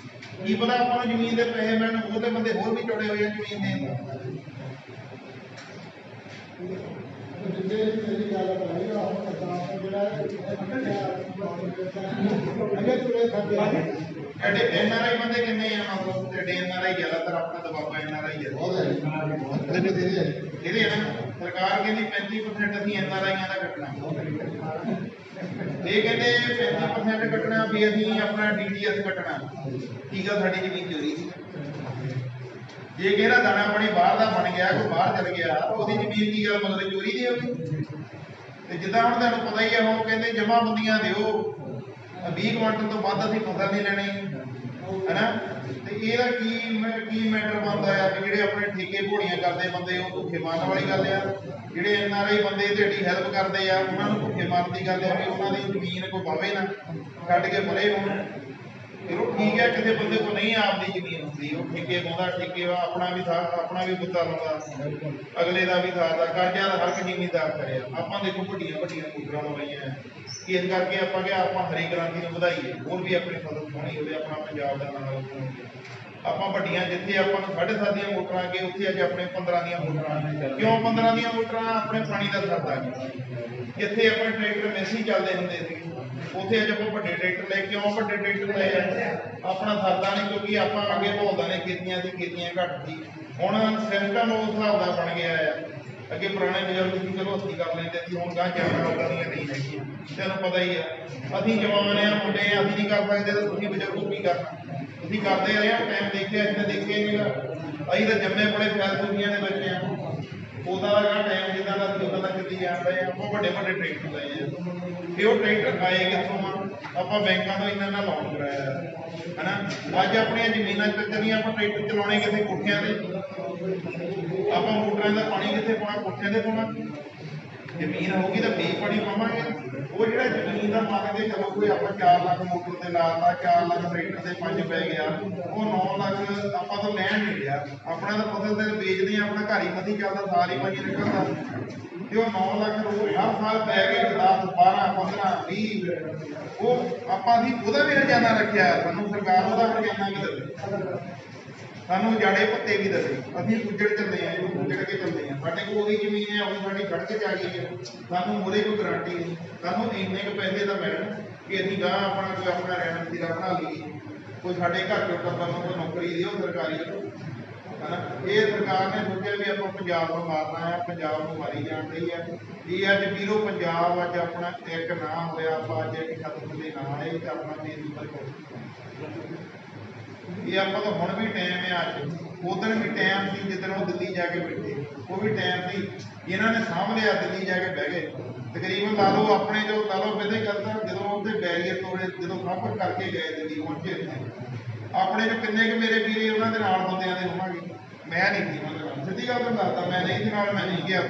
ਕੀ ਪਤਾ ਆਪਾਂ ਨੂੰ ਜ਼ਮੀਨ ਦੇ ਪੈਸੇ ਮਿਲਣ, ਉਹਦੇ ਬੰਦੇ ਹੋਰ ਵੀ ਚੁੜੇ ਹੋਏ ਆ ਜ਼ਮੀਨ ਦੇਣ ਦਾ। ਸਾਡੇ NRI ਬੰਦੇ ਕਿੰਨੇ ਆ, ਮਤਲਬ ਸਾਡੇ NRI ਜ਼ਿਆਦਾਤਰ ਆਪਣਾ ਦਬਾਬਾ NRI ਹੈ। ਇਹਦੇ ਨਾ ਸਰਕਾਰ ਕਹਿੰਦੀ 35% ਅਸੀਂ NRIਆਂ ਦਾ ਕੱਟਣਾ, ਇਹ ਕਹਿੰਦੇ 35% ਕੱਟਣਾ ਵੀ ਅਸੀਂ ਆਪਣਾ DTS ਕੱਟਣਾ। ਠੀਕ ਆ, ਸਾਡੀ ਜ਼ਮੀਨ ਚੋਰੀ ਸੀ। ਜੇ ਕਿਹੜਾ ਦਾਣਾ ਪਾਣੀ ਬਾਹਰ ਦਾ ਬਣ ਗਿਆ, ਕੋਈ ਬਾਹਰ ਚਲ ਗਿਆ, ਤਾਂ ਉਹਦੀ ਜ਼ਮੀਨ ਕੀ ਗੱਲ ਮਤਲਬ ਚੋਰੀ ਦੀ ਹੋਗੀ। ਤੇ ਜਿੱਦਾਂ ਹੁਣ ਤੁਹਾਨੂੰ ਪਤਾ ਹੀ ਆ, ਹੁਣ ਕਹਿੰਦੇ ਜਮਾਬੰਦੀਆਂ ਦਿਓ 20 ਕੁਆਂਟਲ ਤੋਂ ਵੱਧ ਅਸੀਂ ਫਸਲ ਨਹੀਂ ਲੈਣੀ ਹੈਨਾ। ਤੇ ਇਹਦਾ ਕੀ ਮੈਟਰ ਬਣਦਾ ਆ ਵੀ ਜਿਹੜੇ ਆਪਣੇ ਠੇਕੇ ਭੋੜੀਆਂ ਕਰਦੇ ਬੰਦੇ ਉਹ ਭੁੱਖੇ ਮਾਰਨ ਵਾਲੀ ਗੱਲ ਆ, ਜਿਹੜੇ NRI ਬੰਦੇ ਤੁਹਾਡੀ ਹੈਲਪ ਕਰਦੇ ਆ ਉਹਨਾਂ ਨੂੰ ਭੁੱਖੇ ਮਾਰਨ ਦੀ ਗੱਲ ਆ ਵੀ ਉਹਨਾਂ ਦੀ ਜ਼ਮੀਨ ਕੋਈ ਵਾਵੇ ਨਾ ਛੱਡ ਕੇ ਪਰੇ ਹੋਣ। ਚਲੋ ਠੀਕ ਹੈ, ਕਿਸੇ ਬੰਦੇ ਕੋਲ ਨਹੀਂ ਆਪਦੀ ਜ਼ਮੀਨ ਹੁੰਦੀ, ਉਹ ਠੇਕੇ ਪਾਉਂਦਾ, ਠੇਕੇ ਆਪਣਾ ਵੀ ਬੁੱਧਾ ਲਾਉਂਦਾ, ਅਗਲੇ ਦਾ ਵੀ ਸਾਥ ਕਰਜ਼ਾ ਦਾ ਹਰ ਇੱਕ ਜ਼ਿਮੀਂਦਾਰ ਕਰਿਆ। ਆਪਾਂ ਦੇਖੋ ਵੱਡੀਆਂ ਮੋਟਰਾਂ ਲਵਾਈਆਂ, ਇਸ ਕਰਕੇ ਆਪਾਂ ਕਿਹਾ ਆਪਾਂ ਹਰੀ ਕ੍ਰਾਂਤੀ ਨੂੰ ਵਧਾਈਏ, ਹੋਰ ਵੀ ਆਪਣੀ ਫਸਲ ਸੋਹਣੀ ਹੋਵੇ, ਆਪਣਾ ਪੰਜਾਬ ਦਾ ਨਾਮ ਰੋਸ਼ਨ ਹੋਵੇ। ਆਪਾਂ ਵੱਡੀਆਂ ਜਿੱਥੇ ਆਪਾਂ ਨੂੰ 7.5 ਦੀਆਂ ਮੋਟਰਾਂ ਅੱਗੇ, ਉੱਥੇ ਅੱਜ ਆਪਣੇ 15 ਦੀਆਂ ਮੋਟਰਾਂ। ਕਿਉਂ 15 ਦੀਆਂ ਮੋਟਰਾਂ? ਆਪਣੇ ਪਾਣੀ ਦਾ ਸਰਦਾ ਗਿਆ। ਜਿੱਥੇ ਆਪਣੇ ਟਰੈਕਟਰ ਮੈਸੀ ਚੱਲਦੇ ਹੁੰਦੇ ਸੀ, ਉੱਥੇ ਅੱਜ ਆਪਾਂ ਵੱਡੇ ਟਰੈਕਟਰ ਲੈ, ਕਿਉਂ ਵੱਡੇ ਟਰੈਕਟਰ ਲਏ ਆ? ਆਪਣਾ ਸਰਦਾ ਨਹੀਂ, ਕਿਉਂਕਿ ਆਪਾਂ ਅੱਗੇ ਭੌਂਦਾ ਨੇ ਖੇਤੀਆਂ ਘੱਟ ਸੀ। ਹੁਣ ਸਿਸਟਮ ਉਸ ਹਿਸਾਬ ਦਾ ਬਣ ਗਿਆ ਆ। ਅੱਗੇ ਪੁਰਾਣੇ ਬਜ਼ੁਰਗ ਸੀ ਚਲੋ ਅਸੀਂ ਕਰ ਲੈਂਦੇ ਸੀ, ਹੁਣ ਗਾਂ ਜਾਨਾਂ ਲੋਕਾਂ ਦੀਆਂ ਨਹੀਂ ਹੈਗੀਆਂ। ਤੈਨੂੰ ਪਤਾ ਹੀ ਆ, ਅਸੀਂ ਜਵਾਨ ਆ, ਮੁੰਡੇ ਆ, ਅਸੀਂ ਨਹੀਂ ਕਰ ਸਕਦੇ ਤਾਂ ਤੁਸੀਂ ਬਜ਼ੁਰਗ ਕੀ ਕਰਨਾ? ਤੁਸੀਂ ਕਰਦੇ ਰਹੇ ਆ, ਟਾਈਮ ਦੇਖਿਆ, ਇੱਥੇ ਦੇਖਿਆ ਹੀ ਨਹੀਂਗਾ। ਅਸੀਂ ਤਾਂ ਜੰਮੇ ਬੜੇ ਫੈਲਸੂਫੀਆਂ ਦੇ ਬੱਚੇ ਆ, ਉਦਾਂ ਦਾ ਟਾਈਮ ਜਿੱਦਾਂ ਦਾ ਅਸੀਂ ਉਦਾਂ ਦਾ ਕਿੱਦੀ ਜਾਂਦੇ ਆ। ਆਪਾਂ ਵੱਡੇ ਟਰੈਕਟਰ ਲਏ ਆ, ਤੇ ਉਹ ਟਰੈਕਟਰ ਆਏ ਕਿੱਥੋਂ ਆ? ਆਪਾਂ ਬੈਂਕਾਂ ਤੋਂ ਇੰਨਾ ਲੋਨ ਕਰਾਇਆ ਹੈਨਾ। ਅੱਜ ਆਪਣੀਆਂ ਜ਼ਮੀਨਾਂ 'ਚ ਚੱਲੀਆਂ, ਆਪਾਂ ਟਰੈਕਟਰ ਚਲਾਉਣੇ ਕਿਸੇ ਕੋਠਿਆਂ ਤੇ, ਆਪਾਂ ਮੋਟਰਾਂ ਦਾ ਪਾਣੀ ਕਿੱਥੇ ਪਾਉਣਾ? ਕੋਠਿਆਂ ਤੇ ਪਾਉਣਾ। ਜ਼ਮੀਨ ਹੋਊਗੀ ਤਾਂ ਬੀਜ ਪਾਣੀ ਪਾਵਾਂਗੇ। ਉਹ ਜਿਹੜਾ ਜ਼ਮੀਨ ਦਾ ਮੰਨ ਕੇ ਚਲੋ ਕੋਈ ਆਪਾਂ 4 ਲੱਖ ਮੋਟਰ ਤੇ ਲਾਤਾ 4 ਲੱਖ ਟਰੈਕਟਰ ਤੇ 5 ਪੈ ਗਿਆ, ਉਹ 9 ਲੱਖ ਆਪਾਂ ਤੋਂ ਲੈਣ ਨਹੀਂ ਲਿਆ। ਆਪਣਾ ਤਾਂ ਫਸਲ ਤੇ ਵੇਚਦੇ ਆ, ਆਪਣਾ ਘਰ ਹੀ ਮਤੀ ਚੱਲਦਾ, ਸਾਲ ਹੀ ਮਜੀ ਨਿਕਲਦਾ, ਤੇ ਉਹ 9 ਲੱਖ ਰੋਜ਼ ਹਰ ਸਾਲ ਪੈ ਗਏ 10 12 15 20, ਉਹ ਆਪਾਂ ਦੀ ਉਹਦਾ ਵੀ ਹਰਜਾਨਾ ਰੱਖਿਆ। ਸਾਨੂੰ ਸਰਕਾਰ ਉਹਦਾ ਹਰਜਾਨਾ ਵੀ ਦੇਵੇ, ਸਾਨੂੰ ਜਾੜੇ ਪੱਤੇ ਵੀ ਦੇਵੇ। ਅਸੀਂ ਉੱਜੜ ਚੱਲਦੇ ਆ, ਉੱਜੜ ਕੇ ਚੱਲਦੇ ਆ। ਸਾਡੇ ਕੋਲ ਉਹੀ ਜ਼ਮੀਨ ਹੈ, ਉਹੀ ਸਾਡੀ ਸੜਕ 'ਚ ਆ ਗਈ ਹੈ, ਸਾਨੂੰ ਉਹਦੇ ਕੋਈ ਗਰੰਟੀ ਨਹੀਂ। ਸਾਨੂੰ ਇੰਨੇ ਕੁ ਪੈਸੇ ਤਾਂ ਮਿਲਣ ਕਿ ਅਸੀਂ ਗਾਂ ਆਪਣਾ ਕੋਈ ਆਪਣਾ ਰਹਿਣ ਦੀ ਰਾਹ ਬਣਾ ਲਈਏ, ਕੋਈ ਸਾਡੇ ਘਰ ਚੋਂ ਟੱਬਰ ਨੂੰ ਕੋਈ ਨੌਕਰੀ ਦਿਓ ਸਰਕਾਰੀ ਹਨਾ। ਇਹ ਸਰਕਾਰ ਨੇ ਸੋਚਿਆ ਵੀ ਆਪਾਂ ਪੰਜਾਬ ਨੂੰ ਮਾਰਨਾ ਹੈ, ਪੰਜਾਬ ਨੂੰ ਮਾਰੀ ਜਾਣ ਰਹੀ ਹੈ। ਇਹ ਅੱਜ ਵੀਰੋ ਪੰਜਾਬ ਅੱਜ ਆਪਣਾ ਇੱਕ ਨਾ ਹੋਇਆ, ਆਪਾਂ ਅੱਜ ਇੱਕ ਖਤਮ ਦੇ ਨਾ ਆਏ ਤੇ ਆਪਣਾ ਦੇਸ਼ ਉੱਪਰ ਇਹ ਆਪਾਂ ਤਾਂ ਹੁਣ ਵੀ ਟਾਈਮ ਹੈ। ਅੱਜ ਉਦੋਂ ਵੀ ਟਾਈਮ ਸੀ ਜਿੱਦਣ ਉਹ ਦਿੱਲੀ ਜਾ ਕੇ ਬੈਠੇ, ਉਹ ਵੀ ਟਾਈਮ ਸੀ ਇਹਨਾਂ ਨੇ ਸਾਂਭ ਲਿਆ, ਦਿੱਲੀ ਜਾ ਕੇ ਬਹਿ ਗਏ। ਤਕਰੀਬਨ ਲਾ ਲਓ ਆਪਣੇ ਜੋ ਲਾ ਲਓ ਪਹਿਲੇ ਕਰਦਾ ਜਦੋਂ ਉਹਦੇ ਬੈਰੀਅਰ ਤੋੜੇ, ਜਦੋਂ ਸਭ ਕੁਝ ਕਰਕੇ ਗਏ ਦਿੱਲੀ ਪਹੁੰਚੇ ਇੱਥੇ, ਆਪਣੇ ਜੋ ਕਿੰਨੇ ਕੁ ਮੇਰੇ ਵੀਰੇ ਉਹਨਾਂ ਦੇ ਨਾਲ ਬੰਦਿਆਂ ਦੇ ਹੋਵਾਂਗੇ। ਮੈਂ ਨਹੀਂ ਸੀ ਉਹਨਾਂ ਦੇ ਨਾਲ, ਸਿੱਧੀ ਗੱਲ ਤੁਹਾਨੂੰ ਦੱਸਦਾ, ਮੈਂ ਨਹੀਂ ਸੀ ਨਾਲ, ਮੈਂ ਨਹੀਂ ਗਿਆ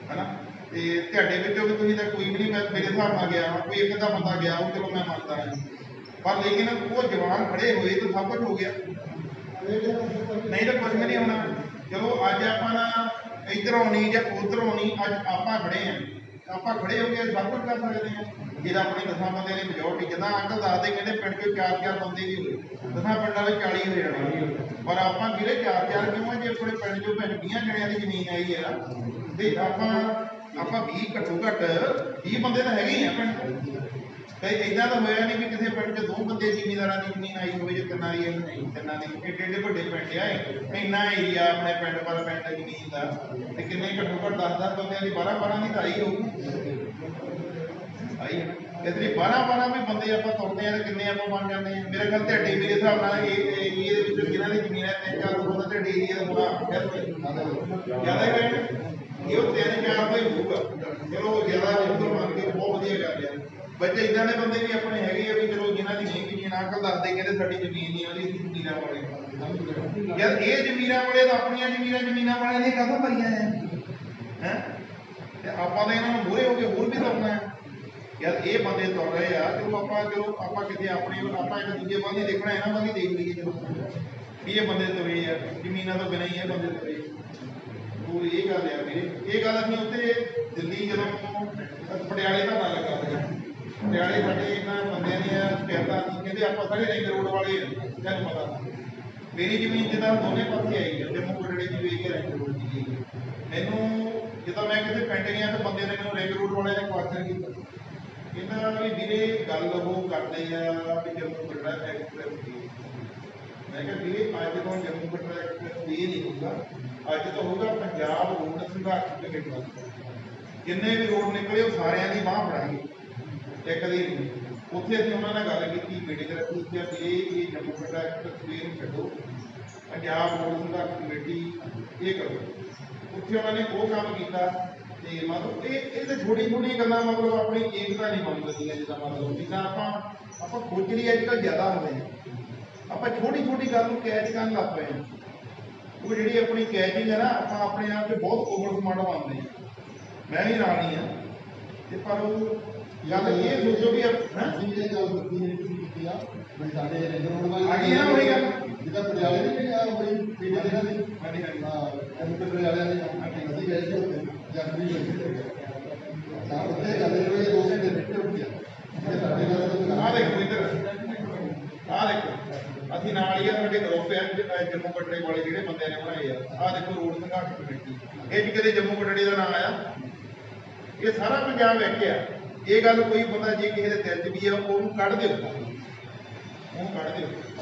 ਹਨਾ। ਤੇ ਤੁਹਾਡੇ ਵਿੱਚੋਂ ਵੀ ਤੁਸੀਂ ਤਾਂ ਕੋਈ ਵੀ ਨਹੀਂ, ਮੈਂ ਮੇਰੇ ਹਿਸਾਬ ਨਾਲ ਗਿਆ, ਕੋਈ ਇੱਕ ਅੱਧਾ ਬੰਦਾ ਗਿਆ ਉਹ ਚਲੋ ਮੈਂ ਮੰਨਦਾ ਹਾਂ, ਪਰ ਲੇਕਿਨ ਉਹ ਜਵਾਨ ਖੜੇ ਹੋਏ ਤਾਂ ਸਭ ਕੁਝ ਹੋ ਗਿਆ, ਨਹੀਂ ਤਾਂ ਕੁਝ ਵੀ ਨਹੀਂ ਹੋਣਾ। ਚਲੋ ਅੱਜ ਆਪਾਂ ਨਾ ਇੱਧਰ ਆਉਣੀ ਜਾਂ ਉੱਧਰ ਆਉਣੀ, ਅੱਜ ਆਪਾਂ ਖੜੇ ਹਾਂ, ਆਪਾਂ ਖੜੇ ਹੋ ਕੇ ਸਭ ਕੁਝ ਕਰ ਸਕਦੇ ਹਾਂ। ਜਿਹੜਾ ਆਪਣੇ 10 ਬੰਦਿਆਂ ਦੀ ਮੈਜੋਰਟੀ, ਜਿੱਦਾਂ ਅੰਕਲ ਦੱਸਦੇ ਕਹਿੰਦੇ ਪਿੰਡ ਚੋਂ 4-4 ਬੰਦੇ ਵੀ ਹੋਏ, 10 ਪਿੰਡਾਂ ਵਿੱਚ 40 ਹੋ ਜਾਣੇ, ਪਰ ਆਪਾਂ ਵੀਰੇ 4-4 ਕਿਉਂ ਆ? ਜੇ ਆਪਣੇ ਪਿੰਡ ਚੋਂ 20 ਜਣਿਆਂ ਦੀ ਜ਼ਮੀਨ ਆਈ ਹੈ ਨਾ, ਤੇ ਆਪਾਂ 20 ਘੱਟੋ ਘੱਟ 20 ਬੰਦੇ ਤਾਂ ਹੈਗੇ ਹੀ ਆ ਪਿੰਡ। ਤੇ ਇਦਾਂ ਤਾਂ ਹੋਇਆ ਨਹੀਂ ਵੀ ਕਿਸੇ ਪਿੰਡ 'ਚ 2 ਬੰਦੇ ਜ਼ਿਮੀਂਦਾਰਾਂ ਦੀ ਜ਼ਮੀਨ ਆਈ ਹੋਵੇ, ਜੇ ਤਿੰਨਾਂ ਦੀ ਨਹੀਂ, ਤਿੰਨਾਂ ਦੀ ਏਡੇ ਏਡੇ ਵੱਡੇ ਪਿੰਡ ਆ, ਇੰਨਾ ਏਰੀਆ ਆਪਣੇ ਪਿੰਡ ਪਰ ਪਿੰਡ ਜ਼ਮੀਨ ਦਾ, ਤੇ ਕਿੰਨੇ ਘੱਟੋ ਘੱਟ 10-10 ਬੰਦਿਆਂ ਦੀ 12-12 ਦੀ ਤਾਂ ਆਈ ਹੋਊਗੀ, ਆਈ ਹੈ ਨਾ। ਇਸ ਲਈ 12-12 ਵੀ ਬੰਦੇ ਆਪਾਂ ਤੁਰਦੇ ਆ ਤੇ ਕਿੰਨੇ ਆਪਾਂ ਬਣ ਜਾਂਦੇ ਆ। ਮੇਰੇ ਖਿਆਲ ਤੁਹਾਡੇ ਮੇਰੇ ਹਿਸਾਬ ਨਾਲ ਇਹ ਏਰੀਏ ਦੇ ਵਿੱਚੋਂ ਜਿਹਨਾਂ ਦੀ ਜ਼ਮੀਨ ਹੈ 3-4 ਬੰਦਾ ਤੁਹਾਡੇ ਏਰੀਆ ਦਾ ਹੋਣਾ ਜ਼ਿਆਦਾ ਹੀ ਹੋਇਆ, ਇਹ ਉਹ 3-4 ਦਾ ਹੀ ਹੋਊਗਾ। ਚਲੋ ਜ਼ਿਆਦਾ ਜਿੱਦੋਂ ਮੰਨ ਕੇ ਬਹੁਤ ਵਧੀਆ ਗੱਲ ਆ। ਬੱਚੇ ਇਦਾਂ ਦੇ ਬੰਦੇ ਵੀ ਆਪਣੇ ਹੈਗੇ ਆ ਵੀ ਚਲੋ ਜਿਨ੍ਹਾਂ ਦੀ ਨਹੀਂ ਜ਼ਮੀਨ, ਅੰਕਲ ਦੱਸਦੇ ਕਹਿੰਦੇ ਸਾਡੀ ਜ਼ਮੀਨ ਨਹੀਂ ਆਉਂਦੀ, ਅਸੀਂ ਜ਼ਮੀਨਾਂ ਵਾਲੇ। ਯਾਰ ਇਹ ਜ਼ਮੀਨਾਂ ਵਾਲੇ ਤਾਂ ਆਪਣੀਆਂ ਜ਼ਮੀਨਾਂ ਵਾਲੇ ਨੇ ਕਦੋਂ ਭਰੀਆਂ ਹੈ, ਤੇ ਆਪਾਂ ਤਾਂ ਇਹਨਾਂ ਨੂੰ ਮੂਹਰੇ ਹੋ ਕੇ ਹੋਰ ਵੀ ਤੁਰਨਾ ਹੈ। ਯਾਰ ਇਹ ਬੰਦੇ ਤੁਰ ਰਹੇ ਆ, ਚਲੋ ਆਪਾਂ ਕਿਤੇ ਆਪਣੇ ਆਪਾਂ ਇੱਕ ਦੂਜੇ ਵੱਲ ਨਹੀਂ ਦੇਖਣਾ, ਇਹਨਾਂ ਵੱਲ ਹੀ ਦੇਖ ਲਈਏ ਚਲੋ ਵੀ ਇਹ ਬੰਦੇ ਤੁਰੇ ਆ, ਜ਼ਮੀਨਾਂ ਤੋਂ ਬਿਨਾਂ ਹੀ ਇਹ ਬੰਦੇ ਤੁਰੇ। ਉਹ ਇਹ ਗੱਲ ਆ ਵੀਰੇ, ਇਹ ਗੱਲ ਅਸੀਂ ਉੱਥੇ ਦਿੱਲੀ ਜਦੋਂ ਪਟਿਆਲੇ ਧਰਨਾ ਲੱਗਾ ਸੀਗਾ, ਪਟਿਆਲੇ ਸਾਡੇ ਇਹਨਾਂ ਬੰਦਿਆਂ ਦੀਆਂ ਸ਼ਿਕਾਇਤਾਂ ਸੀ, ਕਹਿੰਦੇ ਆਪਾਂ ਸਾਰੇ ਰਿੰਗ ਰੋਡ ਵਾਲੇ ਆ, ਤੁਹਾਨੂੰ ਪਤਾ ਮੇਰੀ ਜ਼ਮੀਨ ਜਿੱਦਾਂ ਦੋਨੇ ਪਾਸੇ ਆਈ ਹੈ, ਜੰਮੂ ਕਟੜੇ ਦੀ ਵੀ ਰਿੰਗ ਰੋਡ ਦੀ ਗਈ। ਮੈਨੂੰ ਜਦੋਂ ਮੈਂ ਕਿਸੇ ਪਿੰਡ ਗਿਆ ਤਾਂ ਬੰਦੇ ਨੇ ਮੈਨੂੰ ਰਿੰਗ ਰੋਡ ਵਾਲੇ ਨੇ ਕੁਐਸਚਨ ਕੀਤਾ, ਕਹਿੰਦਾ ਵੀ ਵੀਰੇ ਗੱਲ ਉਹ ਕਰਦੇ ਆ ਵੀ ਜੰਮੂ ਕਟੜਾ ਐਕਸਪ੍ਰੈਸ ਦੀ। ਮੈਂ ਕਿਹਾ ਵੀਰੇ ਅੱਜ ਤੋਂ ਜੰਮੂ ਕਟੜਾ ਐਕਸਪ੍ਰੈਸ ਇਹ ਨਹੀਂ ਹੋਊਗਾ, ਅੱਜ ਤੋਂ ਹੋਊਗਾ ਪੰਜਾਬ ਰੋਡ ਸੰਘਰਸ਼ ਕਮੇਟੀ। ਜਿੰਨੇ ਵੀ ਰੋਡ ਨਿਕਲੇ ਉਹ ਸਾਰਿਆਂ ਦੀ ਬਾਂਹ ਫੜਾਂਗੇ, ਇੱਕ ਦੀ ਨਹੀਂ। ਉੱਥੇ ਅਸੀਂ ਉਹਨਾਂ ਨਾਲ ਗੱਲ ਕੀਤੀ, ਮੀਟਿੰਗ ਰੱਖੀ ਕਿ ਇਹ ਜੰਮੂ ਕਟੜਾ ਐਕਸਪ੍ਰੈਸ ਨੂੰ ਛੱਡੋ, ਪੰਜਾਬ ਰੋਡ ਸੰਘਰਸ਼ ਕਮੇਟੀ ਇਹ ਕਰੋ। ਉੱਥੇ ਉਹਨਾਂ ਨੇ ਉਹ ਕੰਮ ਕੀਤਾ। ਤੇ ਮਤਲਬ ਇਹ ਤਾਂ ਛੋਟੀ ਗੱਲਾਂ ਮਤਲਬ ਆਪਣੀ ਏਕਤਾ ਨਹੀਂ ਬਣ ਸਕਦੀਆਂ। ਜਿੱਦਾਂ ਮਤਲਬ ਜਿੱਦਾਂ ਆਪਾਂ ਖੋਜਲੀ ਅੱਜ ਕੱਲ੍ਹ ਜ਼ਿਆਦਾ ਹੋ ਗਏ, ਆਪਾਂ ਛੋਟੀ ਗੱਲ ਨੂੰ ਕੈਚ ਕਰਨ ਲੱਗ ਪਏ ਹਾਂ। ਉਹ ਜਿਹੜੀ ਆਪਣੀ ਕੈਚਿੰਗ ਹੈ ਨਾ, ਆਪਾਂ ਆਪਣੇ ਆਪ 'ਚ ਬਹੁਤ ਓਵਰ ਸਮਾਰਟ ਬਣਦੇ ਹਾਂ। ਮੈਂ ਵੀ ਨਾਲ ਹੀ ਹਾਂ, ਤੇ ਪਰ ਉਹ ਗੱਲ ਇਹ ਸੋਚੋ ਵੀ ਅਸੀਂ ਇਹ ਗੱਲ ਕੀਤੀ ਆ ਵੀ ਸਾਡੇ ਆ ਗਈ ਨਾ ਉਹੀ ਗੱਲ ਜਿੱਦਾਂ ਪਟਿਆਲੇ ਦੀ ਨਹੀਂ ਆ ਬੜੀ ਪੀੜੇ ਦੇ ਨਾਲ ਦੀ ਕੰਪਿਊਟਰ ਵਾਲਿਆਂ ਨੇ ਅਸੀਂ ਗਏ ਸੀ ਉੱਥੇ ਜਨਵਰੀ ਵਿੱਚ ਤਾਂ ਉੱਥੇ ਗੱਲ ਹੋਈ 2 ਘੰਟੇ ਬੈਠੇ ਉੱਠ ਗਿਆ ਸਾਡੇ ਨਾਲ ਆਹ ਦੇਖੋ ਇੱਧਰ, ਆਹ ਦੇਖੋ ਅਸੀਂ ਨਾਲ ਹੀ ਆ, ਸਾਡੇ ਗਰੁੱਪ ਆ ਜੰਮੂ ਕਟੜੇ ਵਾਲੇ ਜਿਹੜੇ ਬੰਦਿਆਂ ਨੇ ਬਣਾਏ ਆ। ਆਹ ਦੇਖੋ ਰੋਡ ਸੰਘਰਸ਼ ਕਮੇਟੀ, ਇਹ 'ਚ ਕਦੇ ਜੰਮੂ ਕਟੜੇ ਦਾ ਨਾਂ ਆਇਆ? ਇਹ ਸਾਰਾ ਪੰਜਾਬ ਵੇਖਿਆ। ਇਹ ਗੱਲ ਕੋਈ ਬੰਦਾ ਜੇ ਕਿਸੇ ਦੇ ਦਿਲ 'ਚ ਵੀ ਆ ਉਹਨੂੰ ਕੱਢ ਦਿਓ, ਉਹਨੂੰ ਕੱਢ ਦਿਓ।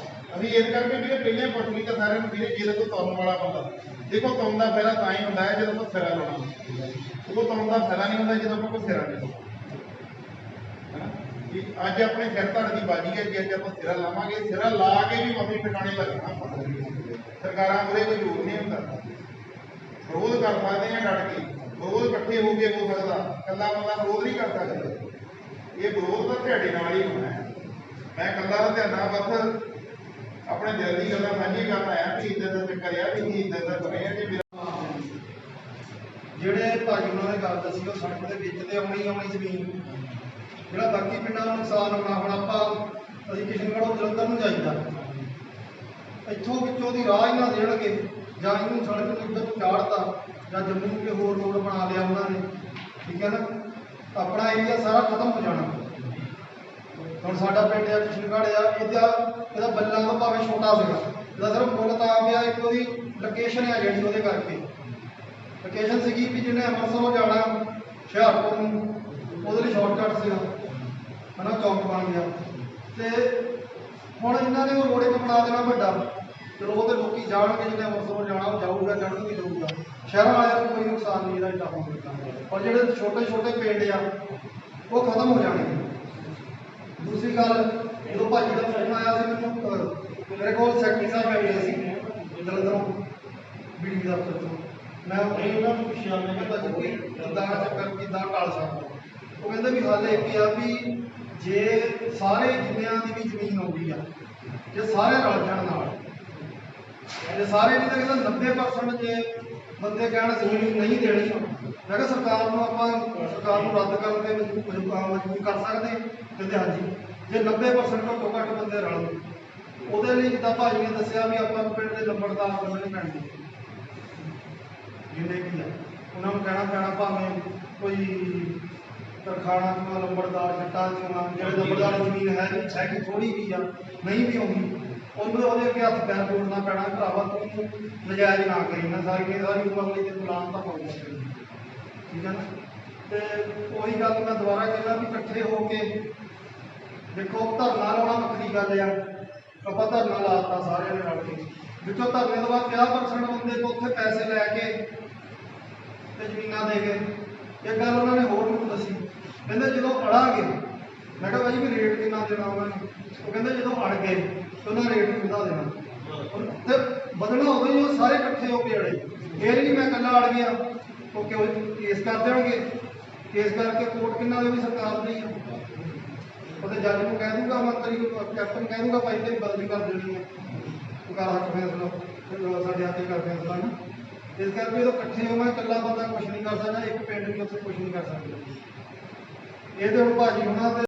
ਅਸੀਂ ਇਸ ਕਰਕੇ ਵੀਰੇ ਪਹਿਲੇ ਪੁੱਛਣੀ ਤਾਂ ਸਾਰਿਆਂ ਨੂੰ ਵੀਰੇ ਜਿਹਦੇ ਕੋਲ ਤੁਰਨ ਵਾਲਾ ਬੰਦਾ, ਦੇਖੋ ਤੁਰਨ ਦਾ ਫਾਇਦਾ ਤਾਂ ਹੀ ਹੁੰਦਾ ਹੈ ਜਦੋਂ ਆਪਾਂ ਸਿਰਾ ਲਾਉਣਾ, ਉਹ ਤੁਰਨ ਦਾ ਫਾਇਦਾ ਨਹੀਂ ਹੁੰਦਾ ਜਦੋਂ ਆਪਾਂ ਕੋਈ ਸਿਰਾ ਨਹੀਂ ਲਾਉਂਦੇ। ਅੱਜ ਆਪਣੇ ਸਿਰ ਧੜ ਦੀ ਬਾਜੀ ਹੈ ਜੀ, ਅੱਜ ਆਪਾਂ ਸਿਰਾ ਲਾਵਾਂਗੇ, ਸਿਰਾ ਲਾ ਕੇ ਵੀ ਆਪਣੀ ਟਿਕਾਣੇ ਲੱਗਣਾ। ਸਰਕਾਰਾਂ ਮੂਹਰੇ ਕੋਈ ਜ਼ੋਰ ਨਹੀਂ ਹੁੰਦਾ, ਵਿਰੋਧ ਕਰ ਸਕਦੇ ਹਾਂ ਡਟ ਕੇ, ਵਿਰੋਧ ਇਕੱਠੇ ਹੋ ਕੇ ਹੋ ਸਕਦਾ, ਇਕੱਲਾ ਬੰਦਾ ਵਿਰੋਧ ਨਹੀਂ ਕਰ ਸਕਦਾ। ਇਹ ਵਿਰੋਧ ਤਾਂ ਤੁਹਾਡੇ ਨਾਲ ਹੀ ਹੋਣਾ ਹੈ। ਮੈਂ ਇਕੱਲਾ ਧਿਆਨਾ ਬਸ ਆਪਣੇ ਦਿਲ ਦੀ ਗੱਲਾਂ ਸਾਂਝੀ ਕਰਨ ਆਇਆ ਕਿ ਇੱਦਾਂ ਦਾ ਚੱਕਰ ਆ, ਵੀ ਇੱਦਾਂ ਦਾ ਬਣੇ ਆ। ਕਿ ਜਿਹੜੇ ਭਾਜੀ ਉਹਨਾਂ ਨੇ ਗੱਲ ਦੱਸੀ ਉਹ ਸੜਕ ਦੇ ਵਿੱਚ ਤੇ ਆਉਣੀ ਜ਼ਮੀਨ ਜਿਹੜਾ ਬਾਕੀ ਪਿੰਡਾਂ ਨੂੰ ਨੁਕਸਾਨ ਹੋਣਾ। ਹੁਣ ਅਸੀਂ ਕਿਸ਼ਨਗੜ੍ਹੋਂ ਜਲੰਧਰ ਨੂੰ ਜਾਈਦਾ, ਇੱਥੋਂ ਵਿੱਚੋਂ ਦੀ ਰਾਹ ਹੀ ਨਾ ਦੇਣਗੇ, ਜਾਂ ਇਹਨੂੰ ਸੜਕ ਨੂੰ ਇੱਧਰ ਨੂੰ ਚਾੜਤਾ, ਜਾਂ ਜੰਮੂ ਨੂੰ ਕੋਈ ਹੋਰ ਰੋਡ ਬਣਾ ਲਿਆ ਉਹਨਾਂ ਨੇ, ਠੀਕ ਹੈ ਨਾ, ਆਪਣਾ ਏਰੀਆ ਸਾਰਾ ਖਤਮ ਹੋ ਜਾਣਾ। ਹੁਣ ਸਾਡਾ ਪਿੰਡ ਆ ਕਿਸ਼ਨਗੜ੍ਹ ਆ, ਇਹਦਾ ਬੱਲਾਂ ਤੋਂ ਭਾਵੇਂ ਛੋਟਾ ਸੀਗਾ, ਇਹਦਾ ਸਿਰਫ ਮੁੱਲ ਤਾਂ ਆ ਪਿਆ ਇੱਕ ਉਹਦੀ ਲੋਕੇਸ਼ਨ ਆ ਜਿਹੜੀ, ਉਹਦੇ ਕਰਕੇ ਲੋਕੇਸ਼ਨ ਸੀਗੀ ਵੀ ਜਿਹਨੇ ਅੰਮ੍ਰਿਤਸਰੋਂ ਜਾਣਾ ਹੁਸ਼ਿਆਰਪੁਰ ਨੂੰ, ਉਹਦੇ ਲਈ ਸ਼ਾਰਟਕਟ ਸੀਗਾ, ਹੈ ਨਾ, ਚੌਕ ਬਣ ਗਿਆ। ਤੇ ਹੁਣ ਇਹਨਾਂ ਨੇ ਉਹ ਰੋਡ ਇੱਕ ਬਣਾ ਦੇਣਾ ਵੱਡਾ, ਚਲੋ ਉਹਦੇ ਲੋਕੀ ਜਾਣਗੇ, ਜਿਹਨੇ ਅੰਮ੍ਰਿਤਸਰੋਂ ਜਾਣਾ ਉਹ ਜਾਊਗਾ, ਚੜ੍ਹਨ ਵੀ ਜਾਊਗਾ, ਸ਼ਹਿਰਾਂ ਵਾਲਿਆਂ ਨੂੰ ਕੋਈ ਨੁਕਸਾਨ ਨਹੀਂ ਇਹਦਾ ਏਡਾ ਹੋਊਗਾ। ਪਰ ਜਿਹੜੇ ਛੋਟੇ ਛੋਟੇ ਪਿੰਡ ਆ ਉਹ ਖਤਮ ਹੋ ਜਾਣਗੇ। ਦੂਸਰੀ ਗੱਲ, ਜਦੋਂ ਭਾਜੀ ਦਾ ਫੋਨ ਆਇਆ ਸੀ ਮੈਨੂੰ, ਮੇਰੇ ਕੋਲ ਸੈਕਟਰੀ ਸਾਹਿਬ ਬੈਠੇ ਸੀ ਜਲੰਧਰੋਂ ਬੀਡੀ ਦਫ਼ਤਰ ਤੋਂ, ਮੈਂ ਉਹਨਾਂ ਨੂੰ ਪੁੱਛਿਆ, ਮੈਂ ਕਿਹਾ ਭਾਜੀ ਕੋਈ ਕਿੱਦਾਂ ਚੱਕਰ, ਕਿੱਦਾਂ ਟਾਲ ਸਕਦਾ। ਉਹ ਕਹਿੰਦੇ ਵੀ ਹੱਲ ਇੱਕ ਆ ਵੀ ਜੇ ਸਾਰੇ ਜਿੰਨਿਆਂ ਦੀ ਵੀ ਜ਼ਮੀਨ ਆਉਂਦੀ ਆ, ਜੇ ਸਾਰੇ ਰਲ ਜਾਣ ਨਾਲ, ਜੇ ਸਾਰੇ ਨਹੀਂ ਤਾਂ ਕਹਿੰਦਾ 90% ਜੇ ਬੰਦੇ ਕਹਿਣ ਜ਼ਮੀਨ ਨਹੀਂ ਦੇਣੀ, ਮੈਂ ਕਿਹਾ ਸਰਕਾਰ ਨੂੰ ਰੱਦ ਕਰਨ ਤੇ ਮਜਬੂਰ ਕਰ ਸਕਦੇ, ਕਹਿੰਦੇ ਹਾਂਜੀ। ਜੇ 90% ਘੱਟੋ ਘੱਟ ਬੰਦੇ ਰਲ, ਉਹਦੇ ਲਈ ਜਿੱਦਾਂ ਭਾਜੀ ਨੇ ਦੱਸਿਆ ਵੀ ਆਪਾਂ ਨੂੰ ਪਿੰਡ ਦੇ ਲੰਬੜਦਾਰ ਬੰਨਣੇ ਪੈਣਗੇ, ਜਿੰਨੇ ਕੀ ਆ ਉਹਨਾਂ ਨੂੰ ਕਹਿਣਾ ਪੈਣਾ, ਭਾਵੇਂ ਕੋਈ ਤਰਖਾਣਾ ਚੋਂ ਲੰਬੜਦਾਰ, ਜੱਟਾਂ ਚੋਂ, ਜਿਹੜੇ ਲੰਬੜਦਾਰ ਜ਼ਮੀਨ ਹੈਗੀ ਥੋੜੀ ਵੀ ਆ, ਨਹੀਂ ਵੀ ਆਉਂਦੀ, ਉਹਦੇ ਅੱਗੇ ਹੱਥ ਪੈਰ ਜੋੜਨਾ ਪੈਣਾ, ਭਰਾਵਾ ਤੂੰ ਨਜਾਇਜ਼ ਨਾ ਕਰੀ ਨਾ, ਸਾਰੀ ਉਮਰ ਲਈ ਤੈਨੂੰ ਲਾਉਣ ਤਾਂ ਪਊਗਾ, ਠੀਕ ਹੈ ਨਾ। ਤੇ ਉਹੀ ਗੱਲ ਮੈਂ ਦੁਬਾਰਾ ਕਹਿੰਦਾ ਵੀ ਇਕੱਠੇ ਹੋ ਕੇ ਦੇਖੋ, ਧਰਨਾ ਲਾਉਣਾ ਵੱਖਰੀ ਗੱਲ ਆ, ਆਪਾਂ ਧਰਨਾ ਲਾਤਾ ਸਾਰਿਆਂ ਨੇ ਰਲ ਕੇ, ਵਿੱਚੋਂ ਧਰਨੇ ਤੋਂ ਬਾਅਦ 50% ਬੰਦੇ ਤੋਂ ਉੱਥੇ ਪੈਸੇ ਲੈ ਕੇ ਤੇ ਜ਼ਮੀਨਾਂ ਦੇ ਗਏ। ਇੱਕ ਗੱਲ ਉਹਨਾਂ ਨੇ ਹੋਰ ਮੈਨੂੰ ਦੱਸੀ, ਕਹਿੰਦੇ ਜਦੋਂ ਅੜਾਂਗੇ, ਮੈਂ ਕਿਹਾ ਭਾਈ ਵੀ ਰੇਟ ਕਿੰਨਾ ਦੇਣਾ ਉਹਨਾਂ ਨੇ, ਉਹ ਕਹਿੰਦੇ ਜਦੋਂ ਅੜ ਗਏ ਤੇ ਉਹਨਾਂ ਰੇਟ ਕਿੰਨਾ ਦੇਣਾ, ਤੇ ਬਦਲਣਾ ਉਦੋਂ ਹੀ ਉਹ ਸਾਰੇ ਇਕੱਠੇ ਹੋ ਕੇ ਅੜੇ, ਇਹ ਨਹੀਂ ਮੈਂ ਇਕੱਲਾ ਅੜ ਗਿਆ, ਓਕੇ ਉਹ ਕੇਸ ਕਰ ਦੇਣਗੇ, ਕੇਸ ਕਰਕੇ ਕੋਰਟ ਕਿੰਨਾ ਦੇ ਵੀ ਸਰਕਾਰ ਨਹੀਂ ਆ, ਉਹਦੇ ਜੱਜ ਨੂੰ ਕਹਿ ਦੂਗਾ, ਮੰਤਰੀ ਕੈਪਟਨ ਕਹਿ ਦੂਗਾ ਭਾਈ ਤੇਰੀ ਬਦਲੀ ਕਰ ਦੇਣੀ ਹੈ, ਕਰ ਹੱਕ ਫੈਸਲਾ ਸਾਡੇ ਹੱਥ ਕਰ ਫੈਸਲਾ ਨਾ। ਇਸ ਕਰਕੇ ਜਦੋਂ ਇਕੱਠੇ ਹੋ, ਮੈਂ ਇਕੱਲਾ ਬੰਦਾ ਕੁਛ ਨਹੀਂ ਕਰ ਸਕਦਾ, ਇੱਕ ਪਿੰਡ ਵੀ ਉੱਥੇ ਕੁਛ ਨਹੀਂ ਕਰ ਸਕਦਾ। ਇਹ ਤੇ ਹੁਣ ਭਾਜੀ ਹੋਣਾ ਤੇ